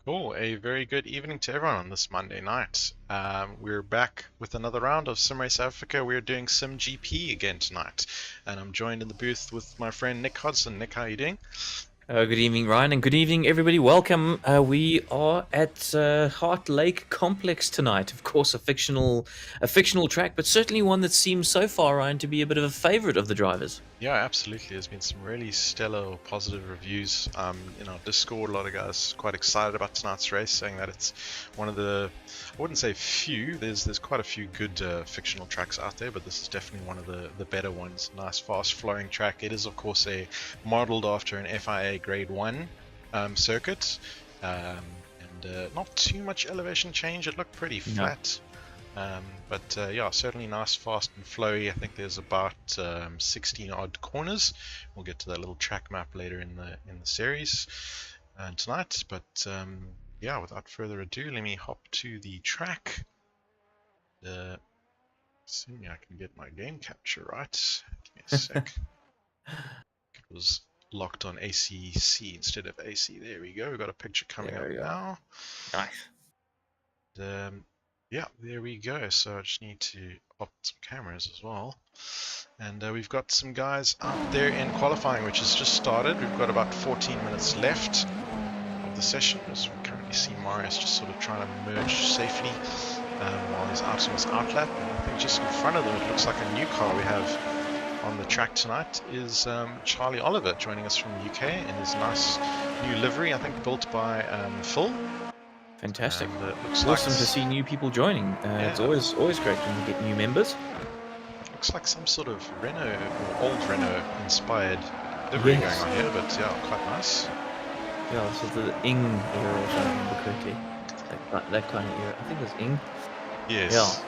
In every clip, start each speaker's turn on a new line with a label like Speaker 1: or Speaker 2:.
Speaker 1: Cool. A very good evening to everyone on this Monday night. We're back with another round of Sim Race Africa. We're doing simGP again tonight, and I'm joined in the booth with my friend Nick Hodson. Nick, how are you doing?
Speaker 2: Good evening, Ryan, and good evening, everybody. Welcome. We are at Heart Lake Complex tonight. Of course, a fictional track, but certainly one that seems so far, Ryan, to be a bit of a favorite of the drivers.
Speaker 1: Yeah, absolutely. There's been some really stellar positive reviews. In our Discord, a lot of guys quite excited about tonight's race, saying that it's one of the, I wouldn't say few, there's quite a few good fictional tracks out there, but this is definitely one of the better ones. Nice, fast flowing track. It is, of course, modeled after an FIA Grade 1 circuit, and not too much elevation change. It looked pretty
Speaker 2: No.
Speaker 1: flat. But yeah, certainly nice, fast and flowy. I think there's about 16 odd corners. We'll get to that little track map later in the series tonight. But yeah, without further ado, let me hop to the track. Assuming I can get my game capture right. Give me a sec. It was locked on ACC instead of AC. There we go. We've got a picture coming up now.
Speaker 2: Nice.
Speaker 1: Yeah, there we go. So I just need to opt some cameras as well. And we've got some guys out there in qualifying, which has just started. We've got about 14 minutes left of the session, as we currently see Marius just sort of trying to merge safely while he's out on his outlap. And I think just in front of them, it looks like a new car we have on the track tonight is Charlie Oliver joining us from the UK in his nice new livery, I think built by Phil.
Speaker 2: Fantastic.
Speaker 1: And it
Speaker 2: It's awesome to see new people joining. It's always great when we get new members.
Speaker 1: Looks like some sort of Renault or old Renault inspired livery going on here, but yeah, quite nice.
Speaker 2: Yeah, so the Ing era, if I remember correctly. That kind of era. I think it was Ing.
Speaker 1: Yes.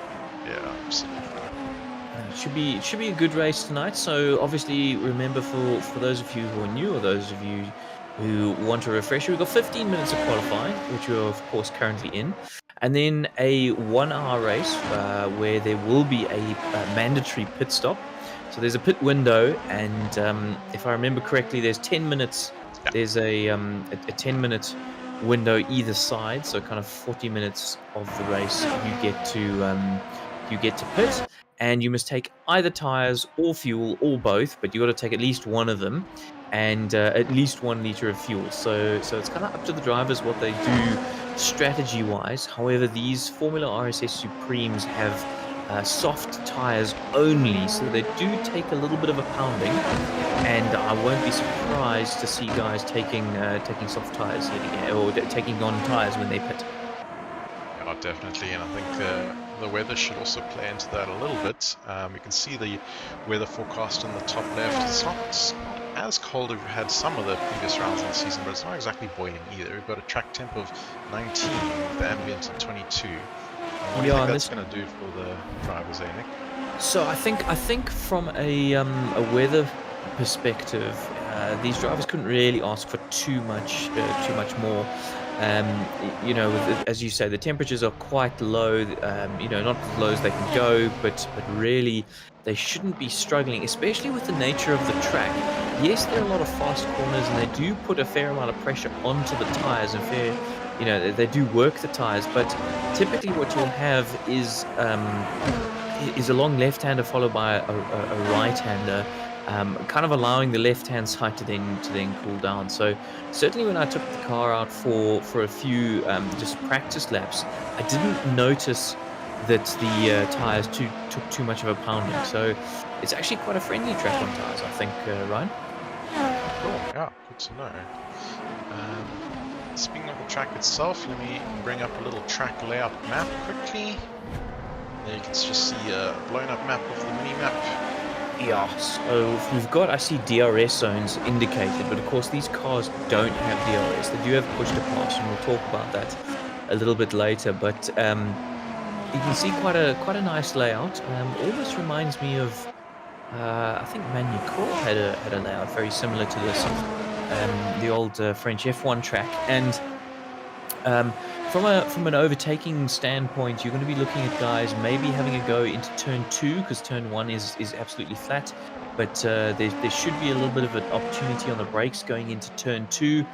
Speaker 1: Yeah, absolutely.
Speaker 2: It should be a good race tonight. So obviously, remember for those of you who are new or those of you who want a refresher, we've got 15 minutes of qualifying, which we're of course currently in, and then a 1 hour race where there will be a mandatory pit stop. So there's a pit window, and if I remember correctly, there's 10 minutes.
Speaker 1: Yeah.
Speaker 2: There's a 10-minute window either side, so kind of 40 minutes of the race you get to pit, and you must take either tires or fuel or both, but you got to take at least one of them and at least 1 liter of fuel. So it's kind of up to the drivers what they do strategy wise. However, these Formula RSS Supremes have soft tires only, so they do take a little bit of a pounding, and I won't be surprised to see guys taking soft tires yet again, or taking on tires when they pit.
Speaker 1: Yeah, definitely, and I think the weather should also play into that a little bit. You can see the weather forecast in the top left. It's not as cold as we've had some of the previous rounds in the season, but it's not exactly boiling either. We've got a track temp of 19 with the ambient at 22. What do you think that's going to do for the drivers, Nick?
Speaker 2: So I think from a weather perspective, these drivers couldn't really ask for too much more. As you say, the temperatures are quite low. Not as low as they can go, but really they shouldn't be struggling, especially with the nature of the track. Yes, there are a lot of fast corners, and they do put a fair amount of pressure onto the tires, and they do work the tires. But typically, what you'll have is a long left-hander followed by a right-hander, kind of allowing the left-hand side to then cool down. So certainly when I took the car out for a few just practice laps, I didn't notice that the tires took too much of a pounding. So it's actually quite a friendly track on tires, I think, Ryan.
Speaker 1: Cool, yeah, good to know. Speaking of the track itself, let me bring up a little track layout map quickly. There you can just see a blown up map of the mini-map.
Speaker 2: Yeah, so we've got, I see DRS zones indicated, but of course these cars don't have DRS. They do have push to pass, and we'll talk about that a little bit later. But you can see quite a nice layout. Almost reminds me of, I think Magny-Cours had a layout very similar to this, the old French F1 track. And from an overtaking standpoint, you're going to be looking at guys maybe having a go into turn 2, because turn 1 is absolutely flat, but there should be a little bit of an opportunity on the brakes going into turn 2.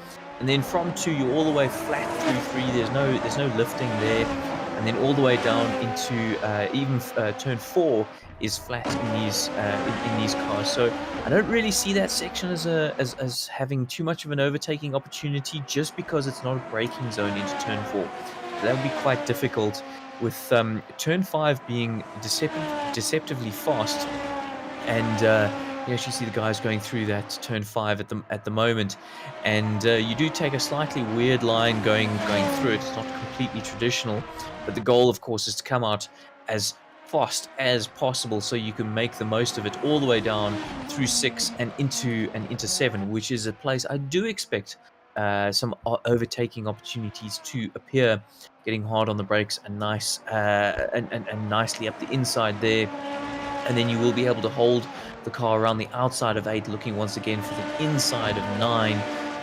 Speaker 2: And then from 2, you're all the way flat through 3. There's no lifting there. And then all the way down into turn 4 is flat in these cars. So I don't really see that section as having too much of an overtaking opportunity, just because it's not a braking zone into turn 4. So that would be quite difficult, with turn 5 being deceptively fast. And you actually see the guys going through that turn 5 at the moment, and you do take a slightly weird line going through it. It's not completely traditional, but the goal, of course, is to come out as fast as possible so you can make the most of it all the way down through 6 and into 7, which is a place I do expect some overtaking opportunities to appear, getting hard on the brakes and nice and nicely up the inside there. And then you will be able to hold the car around the outside of 8, looking once again for the inside of 9,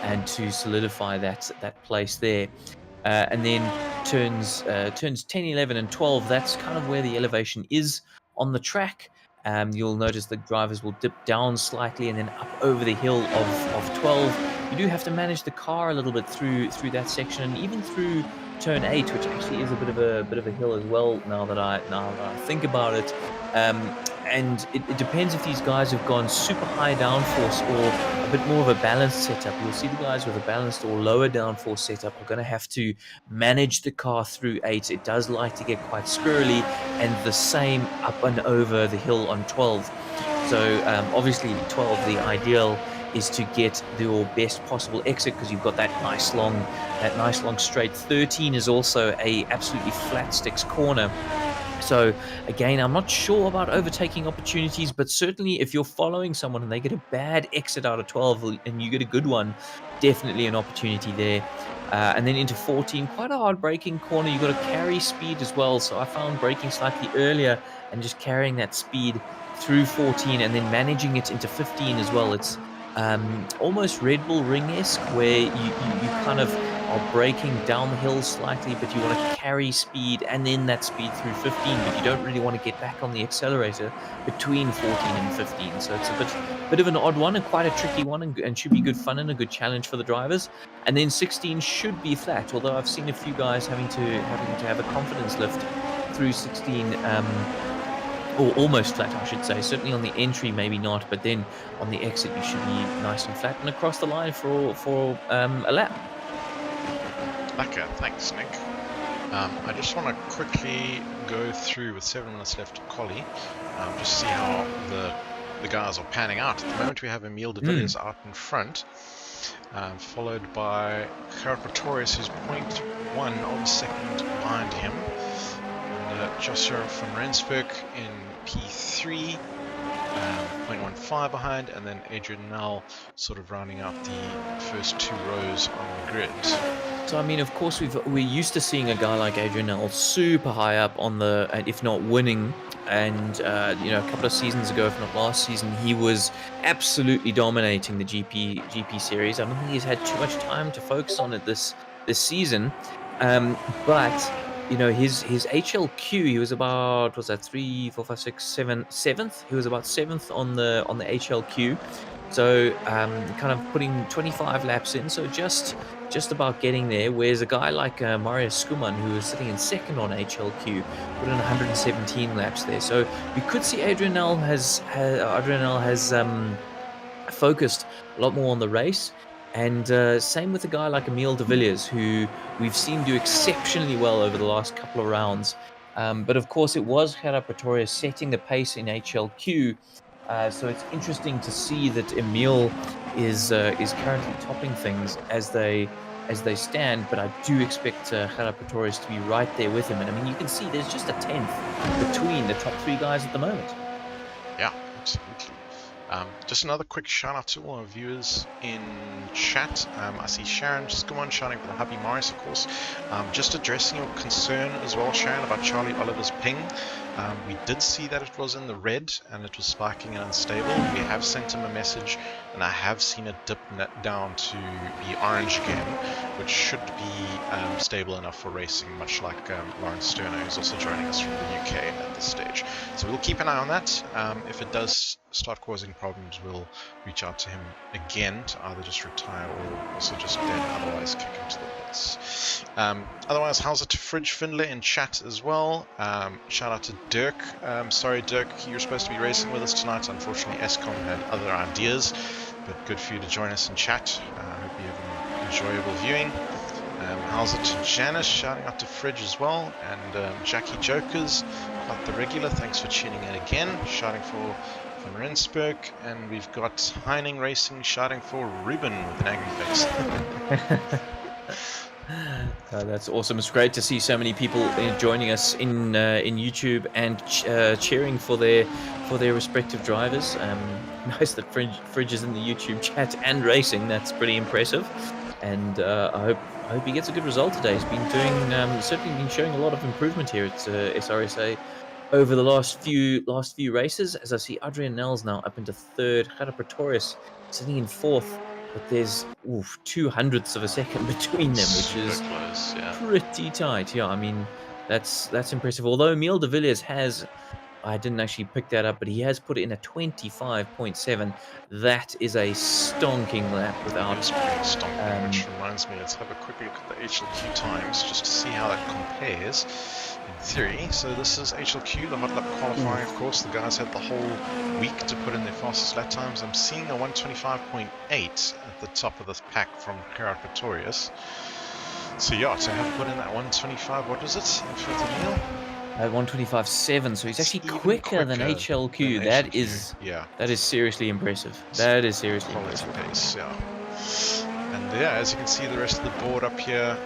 Speaker 2: and to solidify that place there. And then turns 10, 11, and 12, that's kind of where the elevation is on the track. You'll notice the drivers will dip down slightly and then up over the hill of 12. You do have to manage the car a little bit through that section, and even through turn 8, which actually is a bit of a hill as well. Now that I think about it, and it depends if these guys have gone super high downforce or a bit more of a balanced setup. You'll see the guys with a balanced or lower downforce setup are going to have to manage the car through 8. It does like to get quite squirrely, and the same up and over the hill on 12. So obviously 12, the ideal is to get your best possible exit, because you've got that nice long straight. 13 is also a absolutely flat sticks corner. So again, I'm not sure about overtaking opportunities, but certainly if you're following someone and they get a bad exit out of 12 and you get a good one, definitely an opportunity there. And then into 14, quite a hard braking corner. You've got to carry speed as well. So I found braking slightly earlier and just carrying that speed through 14 and then managing it into 15 as well. It's almost Red Bull Ring-esque, where you kind of are braking down the hill slightly, but you want to carry speed and then that speed through 15, but you don't really want to get back on the accelerator between 14 and 15. So it's a bit of an odd one and quite a tricky one, and should be good fun and a good challenge for the drivers. And then 16 should be flat, although I've seen a few guys having to have a confidence lift through 16, or almost flat, I should say. Certainly on the entry, maybe not, but then on the exit, you should be nice and flat and across the line for a lap.
Speaker 1: Okay, thanks, Nick. I just want to quickly go through with 7 minutes left to quali, just see how the guys are panning out. At the moment, we have Emil de Villiers out in front, followed by Gerard Pretorius, who's 0.1 of a second behind him. Joshua from Rensburg in P3, 0.15 behind, and then Adrian Nell sort of rounding out the first 2 rows on the grid.
Speaker 2: So I mean, of course, we're used to seeing a guy like Adrian Nell super high up on the, if not winning, and a couple of seasons ago, if not last season, he was absolutely dominating the GP series. I don't think he's had too much time to focus on it this season, but his HLQ, he was about, 3, 4, 5, 6, 7, 7th. He was about 7th on the HLQ. So kind of putting 25 laps in, so just about getting there. Whereas a guy like Marius Skuman, who was sitting in 2nd on HLQ, put in 117 laps there. So we could see Adrian Nell has focused a lot more on the race. And same with a guy like Emil de Villiers, who we've seen do exceptionally well over the last couple of rounds. But of course, it was Gerard Pretorius setting the pace in HLQ. So it's interesting to see that Emil is currently topping things as they stand. But I do expect Gerard Pretorius to be right there with him. And I mean, you can see there's just a 10th between the top 3 guys at the moment.
Speaker 1: Yeah, absolutely. Just another quick shout out to all our viewers in chat. I see Sharon, just come on, shouting for the hubby Morris, of course. Just addressing your concern as well, Sharon, about Charlie Oliver's ping. We did see that it was in the red and it was spiking and unstable. We have sent him a message, and I have seen it dip down to the orange again, which should be stable enough for racing, much like Lawrence Sterner, who's also joining us from the UK at this stage. So we'll keep an eye on that. If it does start causing problems, we'll reach out to him again to either just retire or also just then otherwise kick him to the pits. Otherwise, how's it to Fridge Findler in chat as well? Shout out to Dirk. Sorry, Dirk, you were supposed to be racing with us tonight. Unfortunately, Escom had other ideas, but good for you to join us in chat. I hope you have an enjoyable viewing. How's it to Janice? Shouting out to Fridge as well. And Jackie Jokers, quite the regular. Thanks for tuning in again. Shouting for Van Rensburg. And we've got Heining Racing shouting for Ruben with an angry face.
Speaker 2: That's awesome. It's great to see so many people joining us in YouTube and cheering for their respective drivers. Nice that Fridge is in the YouTube chat and racing. That's pretty impressive. And I hope he gets a good result today. He's been doing certainly been showing a lot of improvement here at SRSA over the last few races. As I see, Adrian Nels now up into third. Gerard Pretorius sitting in fourth. But there's 0.02 of a second between them, which is
Speaker 1: close, yeah.
Speaker 2: pretty tight. Yeah, I mean, that's impressive. Although Emile de Villiers has, I didn't actually pick that up, but he has put in a 25.7. That is a stonking lap without...
Speaker 1: It is pretty stonking, which reminds me, let's have a quick look at the HLQ times, just to see how that compares in theory. So this is HLQ, the hot lap qualifying, of course. The guys had the whole week to put in their fastest lap times. I'm seeing a 125.8 at the top of this pack from Gerard Pretorius. So yeah, to have put in that 125, what was it, in front of Neil?
Speaker 2: 125.7, so he's actually quicker than HLQ. That is seriously impressive. That is seriously impressive.
Speaker 1: Pace, yeah. And yeah, as you can see, the rest of the board up here,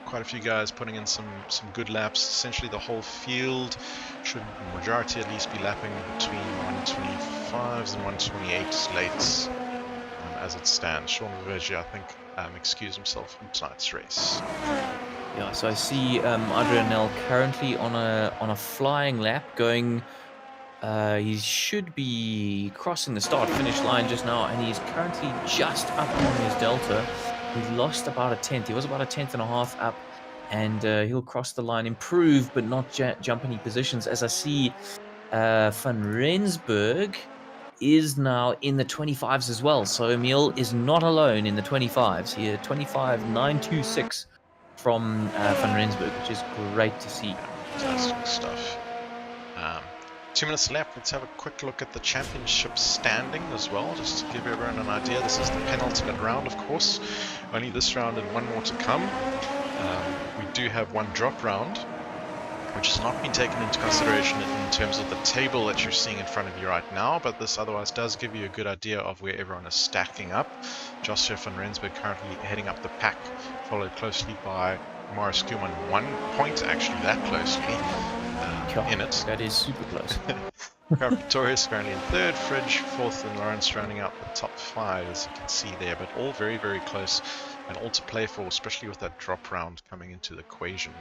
Speaker 1: quite a few guys putting in some good laps. Essentially, the whole field should, majority at least, be lapping between 125s and 128s late as it stands. Sean Verge, I think, excused himself from tonight's race.
Speaker 2: Yeah, so I see Adrian Nel currently on a flying lap going. He should be crossing the start-finish line just now, and he's currently just up on his delta. He's lost about a tenth. He was about a tenth and a half up, and he'll cross the line, improve, but not jump any positions. As I see, Van Rensburg is now in the 25s as well. So Emile is not alone in the 25s here. 25.926 from Van Rensburg, which is great to see.
Speaker 1: Fantastic stuff. 2 minutes left. Let's have a quick look at the championship standing as well, just to give everyone an idea. This is the penultimate round, of course. Only this round and one more to come. We do have one drop round, which has not been taken into consideration in terms of the table that you're seeing in front of you right now, but this otherwise does give you a good idea of where everyone is stacking up. Joshua van Rensburg currently heading up the pack, followed closely by Morris Kuhlmann. 1 point, actually, that closely in it.
Speaker 2: That is super close.
Speaker 1: Pretorius currently in third, Fridge fourth, and Lawrence rounding out the top five, as you can see there, but all very, very close and all to play for, especially with that drop round coming into the equation.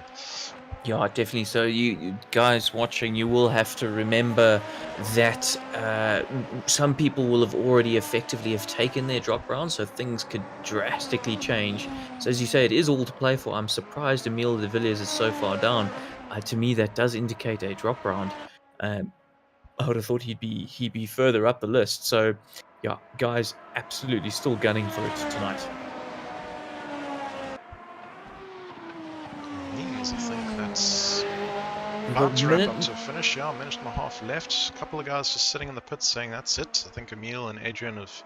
Speaker 2: Yeah, definitely. So you guys watching, you will have to remember that some people will have already effectively have taken their drop round, so things could drastically change. So as you say, it is all to play for. I'm surprised Emile de Villiers is so far down. To me, that does indicate a drop round. I would have thought he'd be further up the list. So yeah, guys, absolutely still gunning for it tonight.
Speaker 1: I think that's about to wrap up to a finish. Yeah, a minute and a half left. A couple of guys just sitting in the pits saying that's it. I think Emile and Adrian have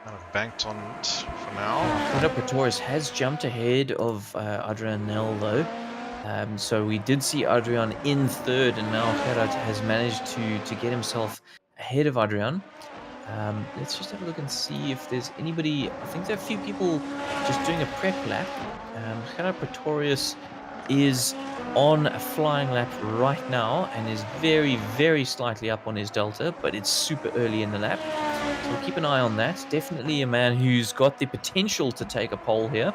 Speaker 1: kind of banked on it for now.
Speaker 2: Gerard Pretorius has jumped ahead of Adrian Nel though. So we did see Adrian in third, and now Gerard has managed to get himself ahead of Adrian. Let's just have a look and see if there's anybody. I think there are a few people just doing a prep lap. Gerard Pretorius is on a flying lap right now and is very, very slightly up on his delta, but it's super early in the lap. So we'll keep an eye on that. Definitely a man who's got the potential to take a pole here.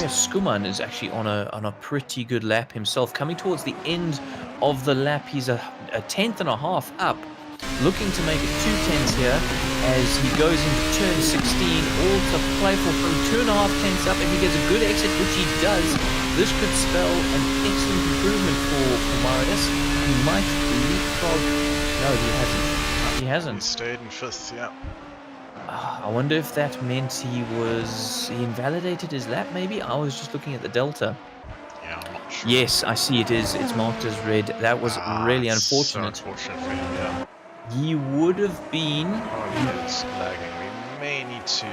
Speaker 2: Marius Skuman is actually on a pretty good lap himself. Coming towards the end of the lap, he's a tenth and a half up, looking to make it 2 tenths here as he goes into turn 16, all to play for from 2.5 tenths up. If he gets a good exit, which he does, this could spell an excellent improvement for Marius. He might leapfrog. No, he hasn't. He hasn't.
Speaker 1: He stayed in 5th, yeah.
Speaker 2: I wonder if that meant he invalidated his lap, maybe? I was just looking at the delta.
Speaker 1: Yeah, I'm not sure.
Speaker 2: Yes, I see it is. It's marked as red. That was really unfortunate.
Speaker 1: So unfortunate for him, yeah.
Speaker 2: He would have been...
Speaker 1: Oh, he is lagging. We may need to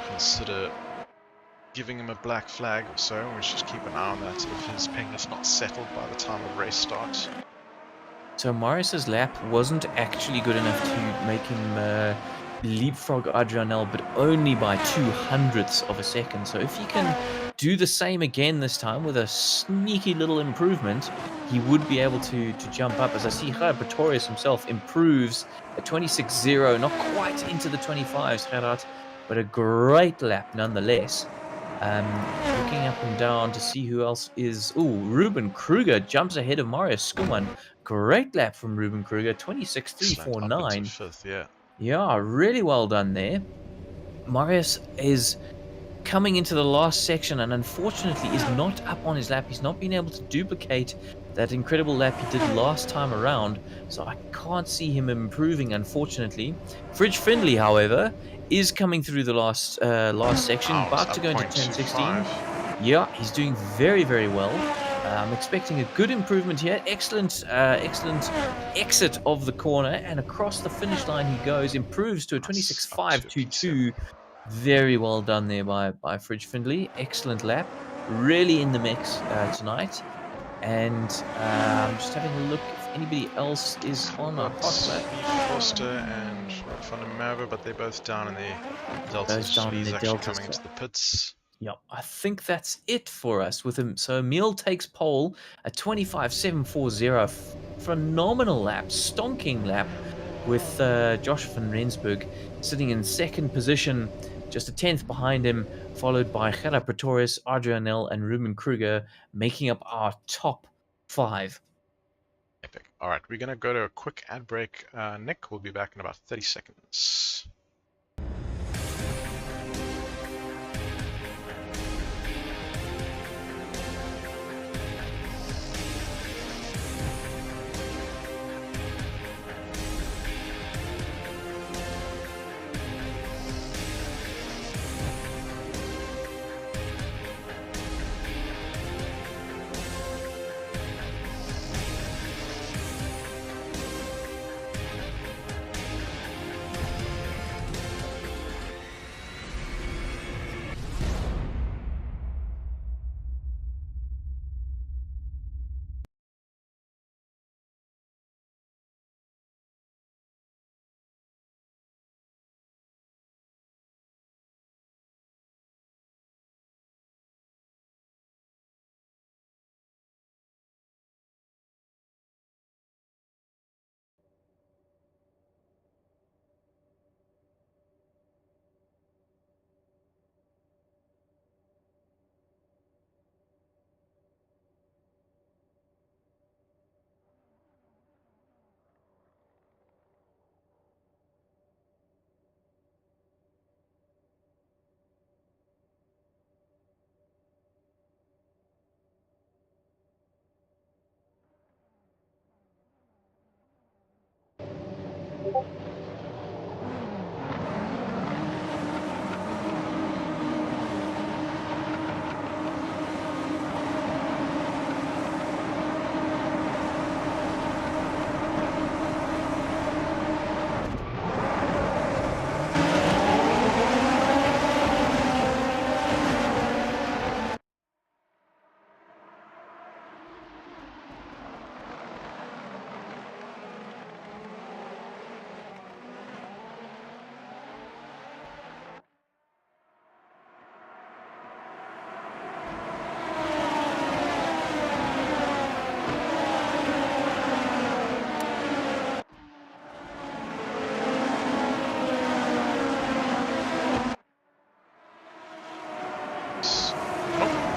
Speaker 1: consider giving him a black flag or so. We should just keep an eye on that if his ping is not settled by the time of race starts.
Speaker 2: So Marius's lap wasn't actually good enough to make him leapfrog Adrianel, but only by 2/100ths of a second. So if he can do the same again this time with a sneaky little improvement, he would be able to jump up. As I see, Gerard Pretorius himself improves at 26.0, not quite into the 25s, Gerard, but a great lap nonetheless. Looking up and down to see who else is... Ooh, Ruben Kruger jumps ahead of Marius Skuman. Great lap from Ruben Kruger, 26.349.
Speaker 1: 5th, yeah.
Speaker 2: Yeah, really well done there. Marius is coming into the last section and unfortunately is not up on his lap. He's not been able to duplicate that incredible lap he did last time around, so I can't see him improving, unfortunately. Fridge Findlay, however, is coming through the last section, about to go into turn 16. Yeah, he's doing very, very well. I'm expecting a good improvement here. Excellent exit of the corner, and across the finish line he goes. Improves to a 26.522. Very well done there by Fridge Findlay. Excellent lap. Really in the mix tonight. And I'm just having a look if anybody else is on a hot lap.
Speaker 1: Foster and Van der Merwe, but they're both down in the delta. He's actually coming into the pits.
Speaker 2: Yeah, I think that's it for us with him. So Emil takes pole at 25.740. Phenomenal lap, stonking lap, with Josh van Rensburg sitting in second position, just a 10th behind him, followed by Gerard Pretorius, Adrianel, and Ruben Kruger, making up our top 5.
Speaker 1: Epic. All right, we're going to go to a quick ad break. Nick will be back in about 30 seconds.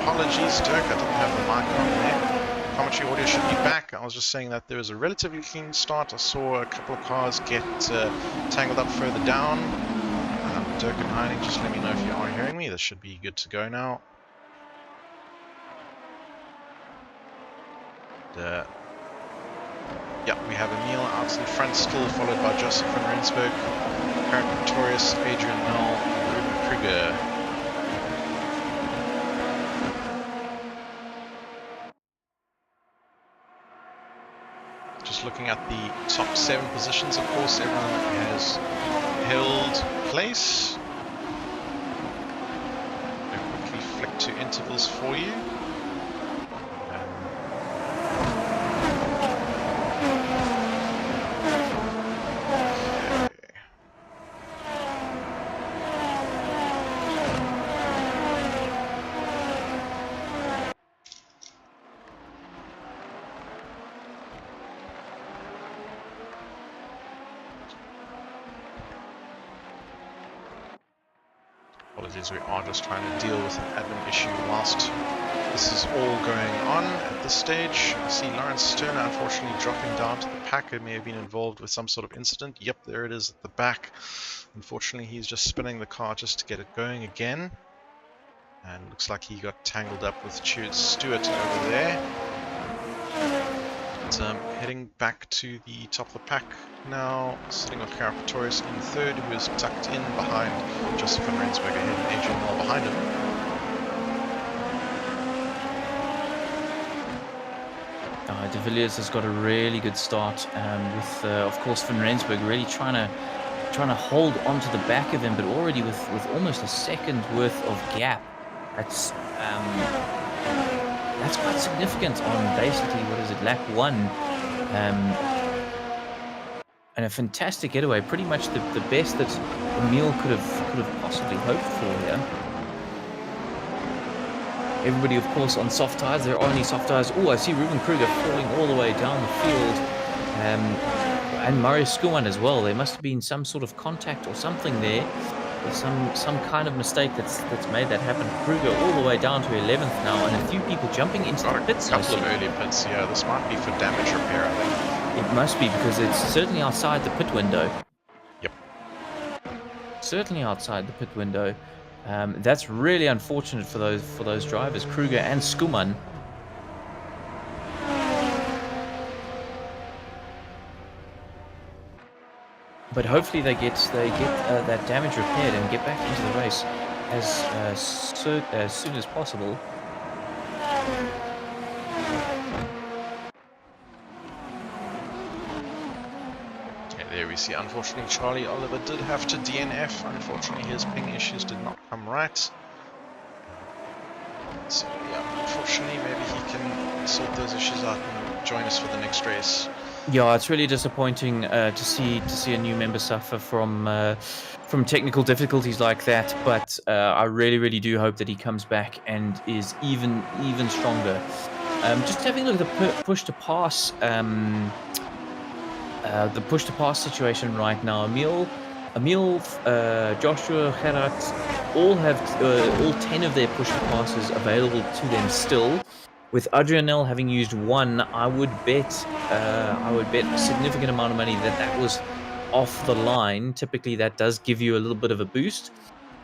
Speaker 1: apologies, Dirk, I didn't have the mic on there. Commentary audio should be back. I was just saying that there was a relatively clean start. I saw a couple of cars get tangled up further down. Dirk and Heining, just let me know if you are hearing me. This should be good to go now. Yep, we have Emil out to the front still, followed by Joseph van Rensburg, Parent Victorious, Adrian Null, and Ruben Kruger. Just looking at the top 7 positions, of course, everyone has held place. I'll quickly flick to intervals for you. Apologies, we are just trying to deal with an admin issue whilst this is all going on at this stage. I see Lawrence Sterner unfortunately dropping down to the pack. It may have been involved with some sort of incident. Yep, there it is at the back. Unfortunately, he's just spinning the car just to get it going again. And looks like he got tangled up with Stewart over there. But, heading back to the top of the pack now, sitting with Cara Pretorius in third, who is tucked in behind Joseph van Rensburg ahead and Adrian Null behind him.
Speaker 2: De Villiers has got a really good start with, of course, van Rensburg really trying to hold onto the back of him, but already with almost a second worth of gap. That's quite significant on basically, what is it, lap 1. And a fantastic getaway, pretty much the best that Emil could have possibly hoped for here. Everybody, of course, on soft tires. There are only soft tires. Oh, I see Ruben Kruger falling all the way down the field. And Mario Skuwan as well. There must have been some sort of contact or something there. Some kind of mistake that's made that happen. Kruger all the way down to 11th now, and a few people jumping into the pits.
Speaker 1: A couple of early pits, yeah. This might be for damage repair, I think.
Speaker 2: It must be, because it's certainly outside the pit window.
Speaker 1: Yep.
Speaker 2: Certainly outside the pit window. That's really unfortunate for those drivers, Kruger and Skuman. But hopefully they get that damage repaired and get back into the race as soon as possible.
Speaker 1: Yeah, there we see. Unfortunately, Charlie Oliver did have to DNF. Unfortunately, his ping issues did not come right. So yeah, unfortunately, maybe he can sort those issues out and join us for the next race.
Speaker 2: Yeah, it's really disappointing to see a new member suffer from technical difficulties like that. But I really do hope that he comes back and is even stronger. Just having a look at the push to pass, situation right now. Emil, Joshua, Gerard, all have all 10 of their push to passes available to them still. With Adrianel having used 1, I would bet a significant amount of money that was off the line. Typically, that does give you a little bit of a boost.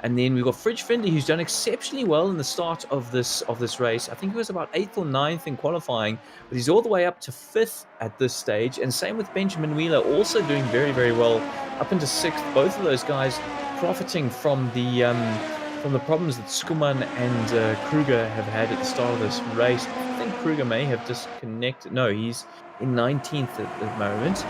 Speaker 2: And then we've got Fridge Findlay, who's done exceptionally well in the start of this race. I think he was about 8th or 9th in qualifying, but he's all the way up to 5th at this stage. And same with Benjamin Wheeler, also doing very well, up into 6th. Both of those guys profiting from the problems that Skuman and Kruger have had at the start of this race. I think Kruger may have disconnected. No, he's in 19th at the moment.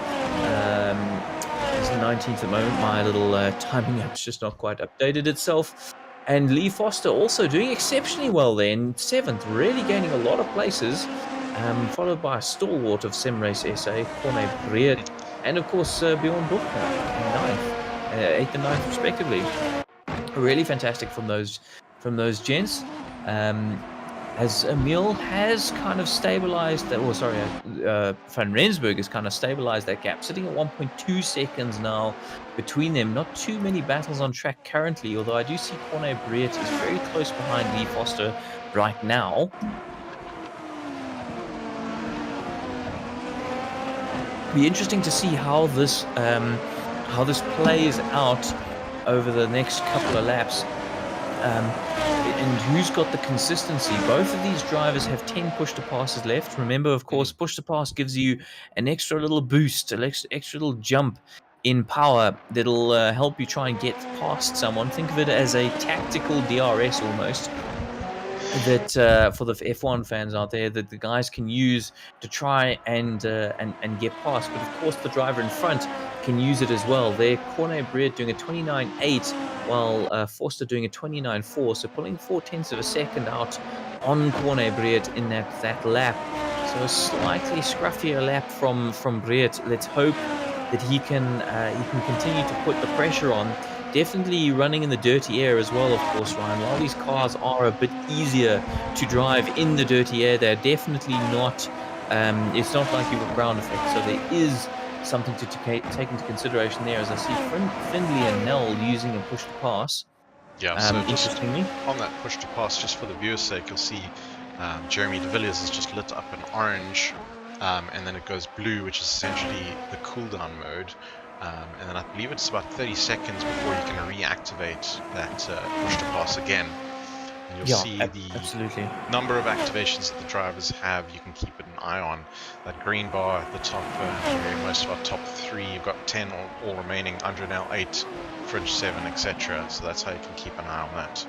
Speaker 2: He's in 19th at the moment. My little timing app's just not quite updated itself. And Lee Foster also doing exceptionally well there in 7th, really gaining a lot of places. Followed by a stalwart of SimRace SA, Corne Breed, and of course Bjorn Buchner in 9th, 8th and 9th respectively. Really fantastic from those gents. As Emil has kind of stabilized that, Van Rensburg has kind of stabilized that gap, sitting at 1.2 seconds now between them. Not too many battles on track currently, although I do see Corne Breed is very close behind Lee Foster right now. Be interesting to see how this plays out over the next couple of laps, and who's got the consistency. Both of these drivers have 10 push to passes left. Remember, of course, push to pass gives you an extra little boost, an extra little jump in power that'll help you try and get past someone. Think of it as a tactical DRS almost, that for the F1 fans out there, that the guys can use to try and get past. But of course, the driver in front can use it as well. There, Corne Breed doing a 29.8, while Forster doing a 29.4, so pulling 4/10 of a second out on Corne Breed in that lap. So a slightly scruffier lap from Breed. Let's hope that he can continue to put the pressure on. Definitely running in the dirty air as well, of course, Ryan. While these cars are a bit easier to drive in the dirty air, they're definitely not, it's not like you've got ground effect. So there is something to take into consideration there, as I see Findlay and Nell using a push to pass.
Speaker 1: Yeah, so
Speaker 2: interestingly,
Speaker 1: on that push to pass, just for the viewer's sake, you'll see Jeremy de Villiers has just lit up an orange, and then it goes blue, which is essentially the cooldown mode. And then I believe it's about 30 seconds before you can reactivate that push to pass again. And you'll see
Speaker 2: absolutely.
Speaker 1: Number of activations that the drivers have. You can keep an eye on that green bar at the top. Most of our top 3, you've got 10 all remaining, under an L8, Fridge 7, etc. So that's how you can keep an eye on that.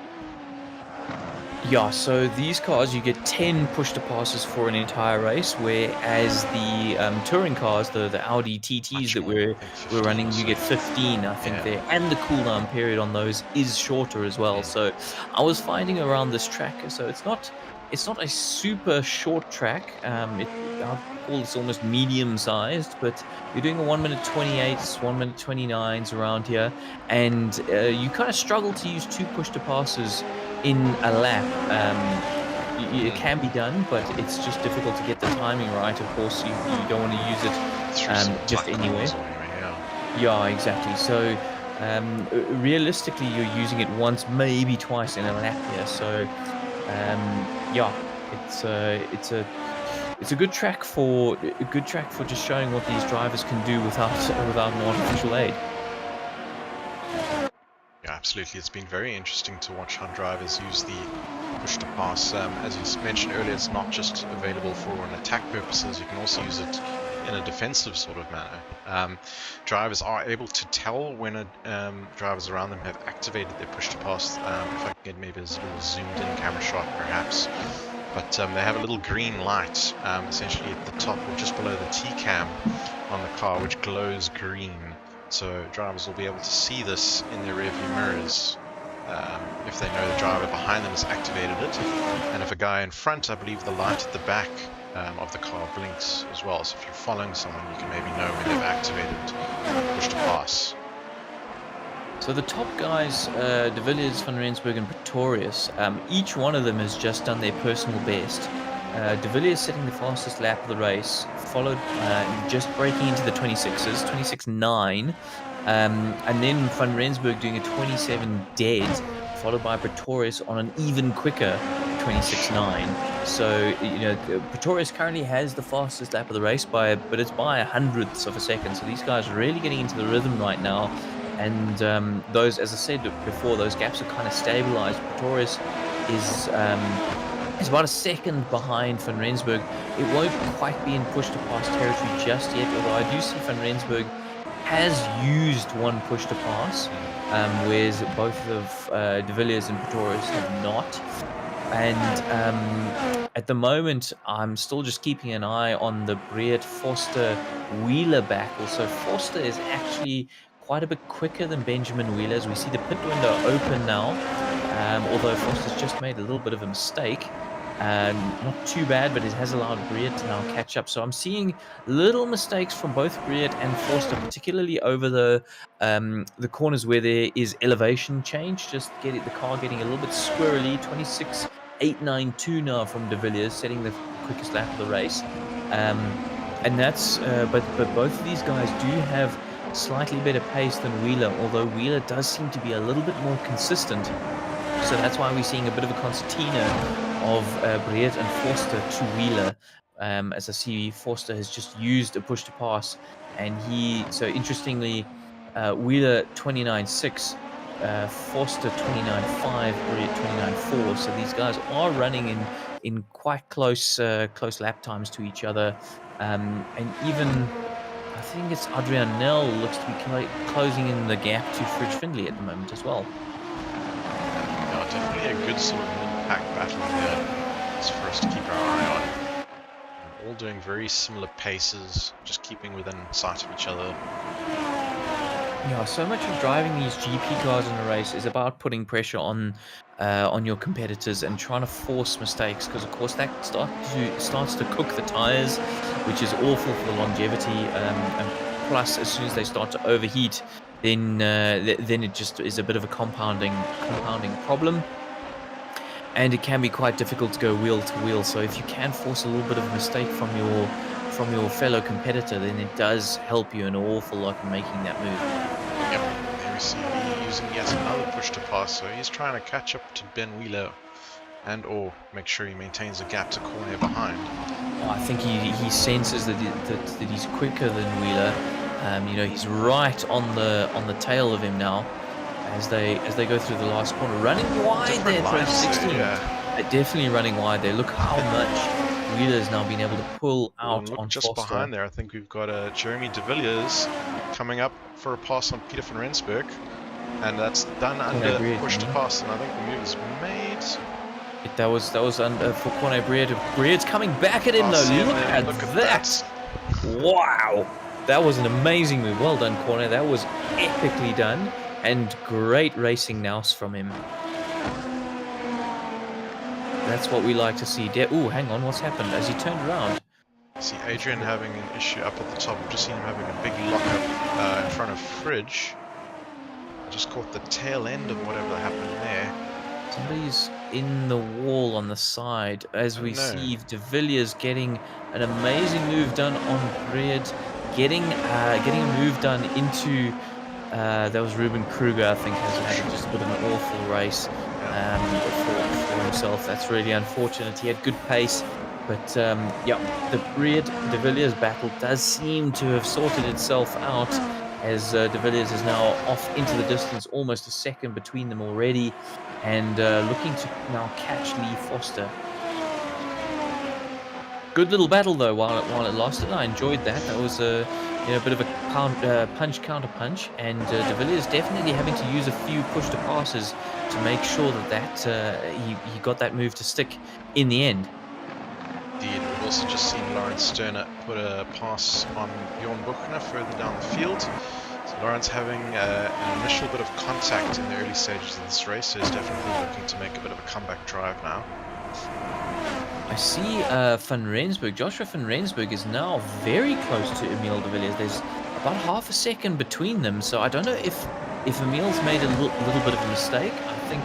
Speaker 2: Yeah, so these cars, you get 10 push-to-passes for an entire race, whereas the touring cars, the Audi TTs that we're running, you get 15, I think, there. And the cooldown period on those is shorter as well. So I was finding around this track, so it's not a super short track. I'll call this almost medium-sized, but you're doing a 1-minute 28s, 1-minute 29s around here, and you kind of struggle to use 2 push-to-passes in a lap. It can be done, but it's just difficult to get the timing right. Of course, you don't want to use it just anywhere. Yeah, exactly. So realistically, you're using it once, maybe twice in a lap here. So yeah, it's a good track for just showing what these drivers can do without an artificial aid.
Speaker 1: Absolutely, it's been very interesting to watch how drivers use the push to pass. As you mentioned earlier, it's not just available for an attack purposes, you can also use it in a defensive sort of manner. Drivers are able to tell when drivers around them have activated their push to pass. If I can get maybe a little zoomed in camera shot perhaps. But they have a little green light essentially at the top or just below the T-cam on the car, which glows green. So drivers will be able to see this in their rearview mirrors if they know the driver behind them has activated it. And if a guy in front, I believe the light at the back of the car blinks as well. So if you're following someone, you can maybe know when they've activated push to pass.
Speaker 2: So the top guys, De Villiers, Van Rensburg and Pretorius, each one of them has just done their personal best. De Villiers setting the fastest lap of the race, followed just breaking into the 26s, 26.9, and then Van Rensburg doing a 27 dead, followed by Pretorius on an even quicker 26.9. So, Pretorius currently has the fastest lap of the race but it's by 100ths of a second. So these guys are really getting into the rhythm right now. And those, as I said before, those gaps are kind of stabilized. Pretorius is about a second behind Van Rensburg. It won't quite be in push-to-pass territory just yet, although I do see Van Rensburg has used one push-to-pass, whereas both of De Villiers and Pretorius have not. And at the moment, I'm still just keeping an eye on the Breed-Forster-Wheeler battle. So Forster is actually quite a bit quicker than Benjamin Wheeler, as we see the pit window open now, although Forster's just made a little bit of a mistake. Not too bad, but it has allowed Breed to now catch up. So I'm seeing little mistakes from both Breed and Forster, particularly over the corners where there is elevation change. Just the car getting a little bit squirrely. 26.892 now from De Villiers, setting the quickest lap of the race. And that's but both of these guys do have slightly better pace than Wheeler, although Wheeler does seem to be a little bit more consistent. So that's why we're seeing a bit of a concertina of Breed and Forster to Wheeler. As I see, Forster has just used a push to pass, and so interestingly, Wheeler 29.6, Forster 29.5, Breed 29.4. So these guys are running in quite close lap times to each other, and even I think it's Adrian Nell looks to be closing in the gap to Fridge Findlay at the moment as well.
Speaker 1: Yeah, definitely a good sort of mid-pack battle here. It's for us to keep our eye on. And all doing very similar paces, just keeping within sight of each other.
Speaker 2: Yeah, so much of driving these GP cars in a race is about putting pressure on your competitors and trying to force mistakes, because of course that starts to cook the tires, which is awful for the longevity. And plus, as soon as they start to overheat, then it just is a bit of a compounding problem, and it can be quite difficult to go wheel to wheel. So if you can force a little bit of a mistake from your fellow competitor, then it does help you an awful lot in making that move.
Speaker 1: Yep, there we see Lee using yet another push to pass, so he's trying to catch up to Ben Wheeler and or make sure he maintains a gap to Cornet behind.
Speaker 2: Oh, I think he senses that he's quicker than Wheeler. He's right on the tail of him now as they go through the last corner, running wide there for 16.
Speaker 1: Yeah.
Speaker 2: Definitely running wide there. Look how much Wheeler's now been able to pull out
Speaker 1: and look,
Speaker 2: on
Speaker 1: just
Speaker 2: Foster.
Speaker 1: Behind there, I think we've got Jeremy de Villiers coming up for a pass on Peter van Rensburg, and that's done under push to pass, and I think the move is made.
Speaker 2: That was under for Cornet Breed. Breed's coming back at him though. Look at that! Wow, that was an amazing move. Well done, Cornet. That was epically done, and great racing nous from him. That's what we like to see. Oh, hang on, what's happened? As he turned around,
Speaker 1: I see Adrian having an issue up at the top. I've just seen him having a big lock-up in front of Fridge. I just caught the tail end of whatever happened there.
Speaker 2: Somebody's in the wall on the side as we see De Villiers getting an amazing move done on Breed, getting a move done into that was Ruben Kruger, I think, has had just a bit of an awful race for himself. That's really unfortunate. He had good pace, but yeah, the Breed De Villiers battle does seem to have sorted itself out, as De Villiers is now off into the distance, almost a second between them already, and looking to now catch Lee Foster. Good little battle though while it lasted. I enjoyed that. That was a bit of a punch counter punch, and De Villiers definitely having to use a few push to passes to make sure that he got that move to stick in the end.
Speaker 1: Indeed, we've also just seen Lawrence Sterner put a pass on Bjorn Buchner further down the field. So Lawrence having an initial bit of contact in the early stages of this race, so he's definitely looking to make a bit of a comeback drive now.
Speaker 2: I see Van Rensburg. Joshua Van Rensburg is now very close to Emile De Villiers. There's about half a second between them, so I don't know if Emile's made a little bit of a mistake. I think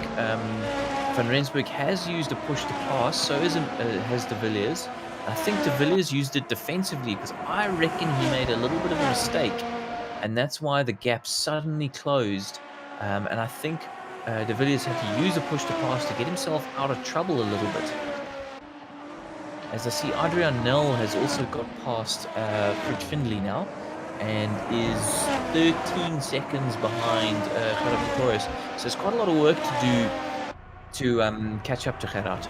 Speaker 2: Van Rensburg has used a push to pass, so has De Villiers. I think De Villiers used it defensively, because I reckon he made a little bit of a mistake, and that's why the gap suddenly closed. And I think De Villiers had to use a push to pass to get himself out of trouble a little bit. As I see, Adrian Nell has also got past Fridge Findlay now, and is 13 seconds behind Gerard Pretorius. So there's quite a lot of work to do to catch up to Gerard.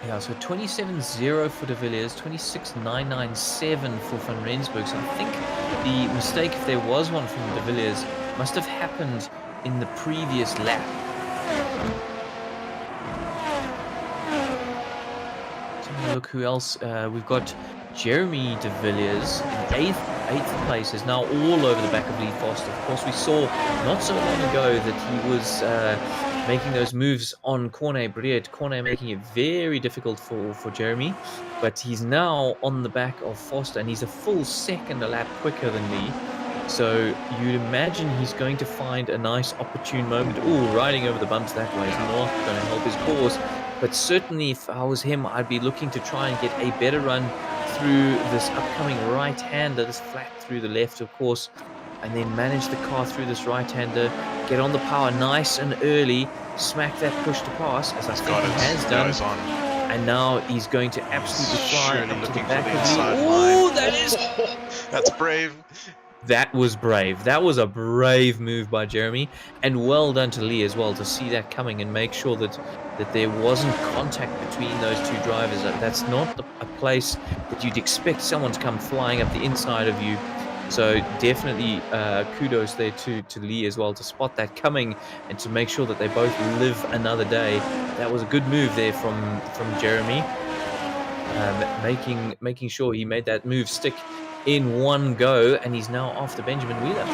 Speaker 2: Yeah, so 27.0 for De Villiers, 26.997 for Van Rensburg. So I think the mistake, if there was one from De Villiers, must have happened in the previous lap. Look who else we've got. Jeremy De Villiers in eighth place is now all over the back of Lee Foster. Of course, we saw not so long ago that he was making those moves on Cornet Breed. Cornet making it very difficult for Jeremy, but he's now on the back of Foster, and he's a full second a lap quicker than Lee. So you'd imagine he's going to find a nice opportune moment. Ooh, riding over the bumps that way is not going to help his cause. But certainly, if I was him, I'd be looking to try and get a better run through this upcoming right hand that is flat through the left. Of course, and then manage the car through this right-hander, get on the power nice and early, smack that push to pass, as I think he has
Speaker 1: Yeah,
Speaker 2: done.
Speaker 1: he's on.
Speaker 2: And now he's going to absolutely fly
Speaker 1: Surely
Speaker 2: up to the
Speaker 1: looking for
Speaker 2: back
Speaker 1: the
Speaker 2: of
Speaker 1: inside
Speaker 2: the...
Speaker 1: line.
Speaker 2: Oh, that is...
Speaker 1: That's brave.
Speaker 2: That was brave. That was a brave move by Jeremy, and well done to Lee as well to see that coming and make sure that there wasn't contact between those two drivers. That's not a place that you'd expect someone to come flying up the inside of you. So definitely kudos there to Lee as well to spot that coming and to make sure that they both live another day. That was a good move there from Jeremy, making sure he made that move stick in one go, and he's now after Benjamin Wheeler.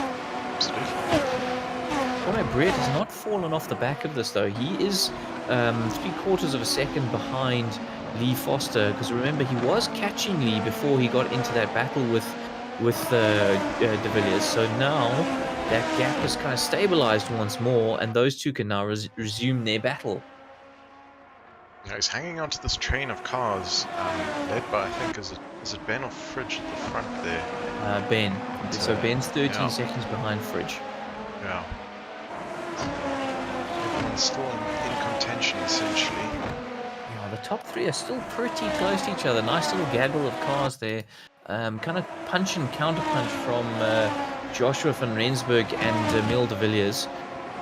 Speaker 2: Conor Brett has not fallen off the back of this, though. He is 3/4 of a second behind Lee Foster, because remember, he was catching Lee before he got into that battle with De Villiers. So now that gap has kind of stabilized once more, and those two can now resume their battle.
Speaker 1: Yeah, he's hanging onto this train of cars, led by, I think, is it Ben or Fridge at the front there?
Speaker 2: Ben. So Ben's 13 seconds behind Fridge.
Speaker 1: Yeah. Everyone's still in contention, essentially.
Speaker 2: Yeah, the top three are still pretty close to each other. Nice little gaggle of cars there. Kind of punch and counter punch from Joshua van Rensburg and Emile de Villiers.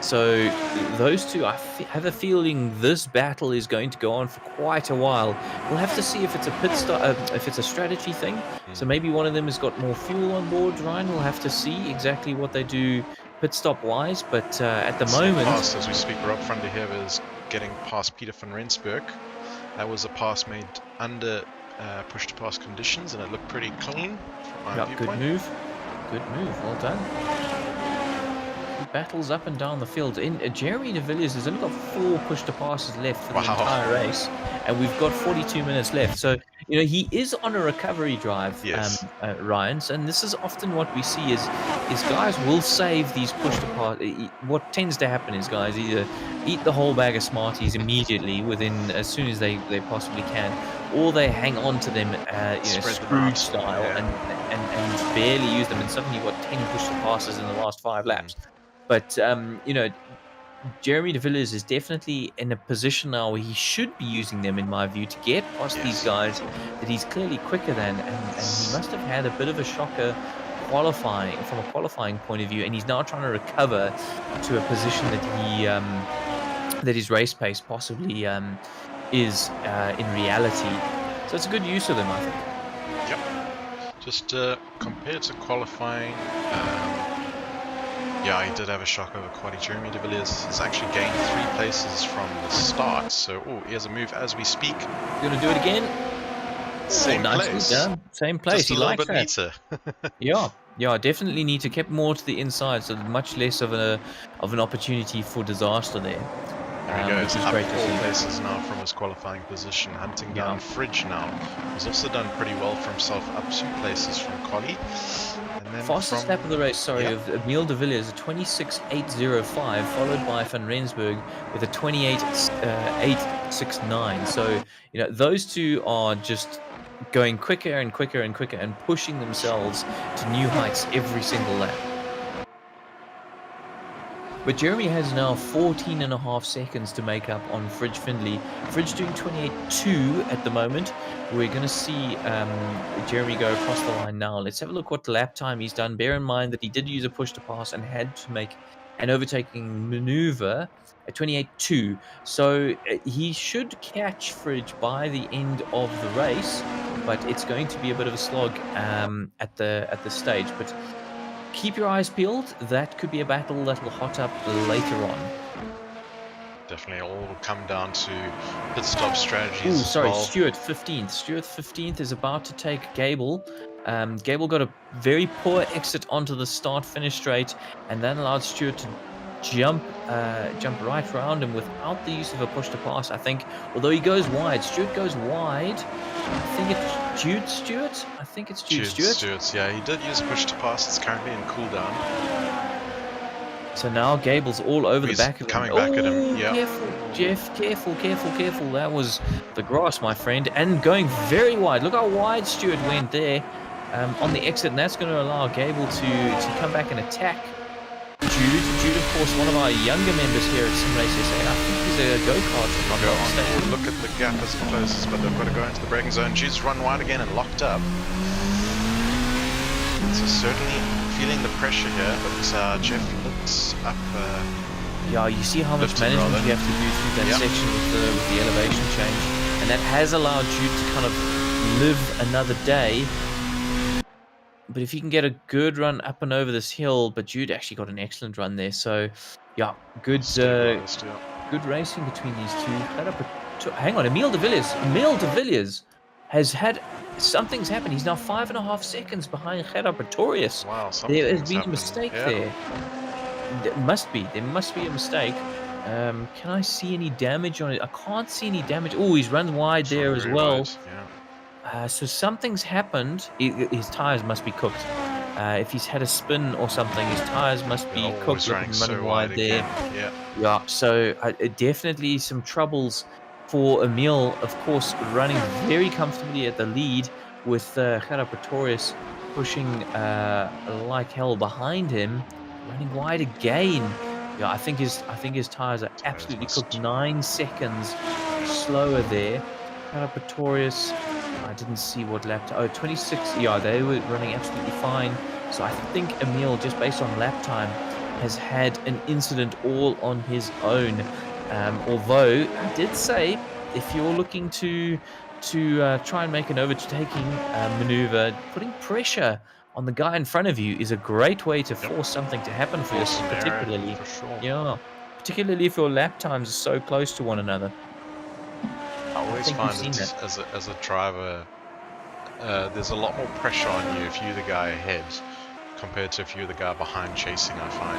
Speaker 2: So those two, I have a feeling this battle is going to go on for quite a while. We'll have to see if it's a pit stop, if it's a strategy thing. So maybe one of them has got more fuel on board. Ryan, we'll have to see exactly what they do pit stop wise. But at the moment,
Speaker 1: pass as we speak, Rob van der Heever is getting past Peter van Rensburg. That was a pass made under push to pass conditions, and it looked pretty clean from my viewpoint.
Speaker 2: Good move. Good move. Well done. Battles up and down the field. Jeremy de Villiers has only got 4 push to passes left for the entire race, and we've got 42 minutes left. So he is on a recovery drive,
Speaker 1: yes.
Speaker 2: Ryan. And this is often what we see is guys will save these push to pass. What tends to happen is guys either eat the whole bag of Smarties immediately as soon as they possibly can, or they hang on to them, Scrooge style, and barely use them. And suddenly you've got 10 push to passes in the last 5 laps. But, Jeremy de Villiers is definitely in a position now where he should be using them, in my view, to get past these guys that he's clearly quicker than. And he must have had a bit of a shocker from a qualifying point of view. And he's now trying to recover to a position that his race pace possibly is in reality. So it's a good use of them, I think.
Speaker 1: Yep. Just compared to qualifying... yeah, he did have a shock over quali. Jeremy de Villiers has actually gained 3 places from the start. So, here's a move as we speak.
Speaker 2: You're going to do it again?
Speaker 1: Same place.
Speaker 2: Done. Same place.
Speaker 1: Just a little bit neater.
Speaker 2: Yeah, definitely need to keep more to the inside, so much less of an opportunity for disaster there.
Speaker 1: There he goes, up 4 places now from his qualifying position, hunting down Fridge now. He's also done pretty well for himself, up 2 places from quali.
Speaker 2: Fastest lap of the race, of Emile de Villiers, a 26.805, followed by Van Rensburg with a 28.869. So, those two are just going quicker and quicker and quicker and pushing themselves to new heights every single lap. But Jeremy has now 14.5 seconds to make up on Fridge Findlay. Fridge doing 28.2 at the moment. We're going to see Jeremy go across the line now. Let's have a look what the lap time he's done. Bear in mind that he did use a push to pass and had to make an overtaking maneuver at 28.2. So he should catch Fridge by the end of the race, but it's going to be a bit of a slog at the stage. But keep your eyes peeled. That could be a battle that will hot up later on.
Speaker 1: Definitely all will come down to pit stop strategies.
Speaker 2: Oh, sorry, Stewart 15th. Stewart 15th is about to take Gable. Gable got a very poor exit onto the start-finish straight, and that allowed Stewart to jump right around him without the use of a push to pass. I think, although he goes wide, Stewart goes wide. I think it's Jude Stewart. I think it's Jude Stewart.
Speaker 1: Yeah, he did use push to pass. It's currently in cooldown.
Speaker 2: So now Gable's all over the back of him.
Speaker 1: Coming back at him. Yeah.
Speaker 2: Careful, Jeff. Careful. That was the grass, my friend, and going very wide. Look how wide Stewart went there. on the exit, and that's going to allow Gable to come back and attack Jude. Jude, of course, one of our younger members here at SimRace SA. I think he's a go-kart, if I'm
Speaker 1: Go
Speaker 2: not
Speaker 1: on
Speaker 2: mistaken.
Speaker 1: board, look at the gap as it closes, but they've got to go into the braking zone. Jude's run wide again and locked up. So certainly feeling the pressure here, but Jeff looks up.
Speaker 2: Yeah, you see how much
Speaker 1: Lifted,
Speaker 2: management
Speaker 1: rather.
Speaker 2: you have to do through that section with the elevation change, and that has allowed Jude to kind of live another day. But if you can get a good run up and over this hill, but Jude actually got an excellent run there. So, yeah, good
Speaker 1: Stabilized, yeah.
Speaker 2: good racing between these two. Hang on, Emile de Villiers has had something's happened. He's now 5.5 seconds behind Gerard Pretorius.
Speaker 1: Wow,
Speaker 2: There has
Speaker 1: something's
Speaker 2: been a
Speaker 1: happened.
Speaker 2: mistake
Speaker 1: Yeah.
Speaker 2: there. There must be a mistake. Can I see any damage on it? I can't see any damage. Oh, he's run wide there as
Speaker 1: Very
Speaker 2: well.
Speaker 1: wide, yeah.
Speaker 2: So something's happened. His tires must be cooked. If he's had a spin or something, his tires must be
Speaker 1: Oh,
Speaker 2: cooked.
Speaker 1: he's
Speaker 2: Look,
Speaker 1: running
Speaker 2: he's running
Speaker 1: so
Speaker 2: wide
Speaker 1: wide
Speaker 2: there.
Speaker 1: again. Yeah.
Speaker 2: Yeah, so definitely some troubles for Emile. Of course, running very comfortably at the lead with Gerard Pretorius pushing like hell behind him, running wide again. Yeah, I think his tires are absolutely cooked. 9 seconds slower there. Gerard Pretorius, I didn't see what lap time. Oh, 26. Yeah, they were running absolutely fine. So I think Emile, just based on lap time, has had an incident all on his own. Although I did say, if you're looking to try and make an overtaking maneuver, putting pressure on the guy in front of you is a great way to force something to happen for yourself, particularly.
Speaker 1: For sure.
Speaker 2: Yeah, particularly if your lap times are so close to one another.
Speaker 1: I always
Speaker 2: think
Speaker 1: find
Speaker 2: we've seen
Speaker 1: it as a driver, there's a lot more pressure on you if you're the guy ahead compared to if you're the guy behind chasing, I find.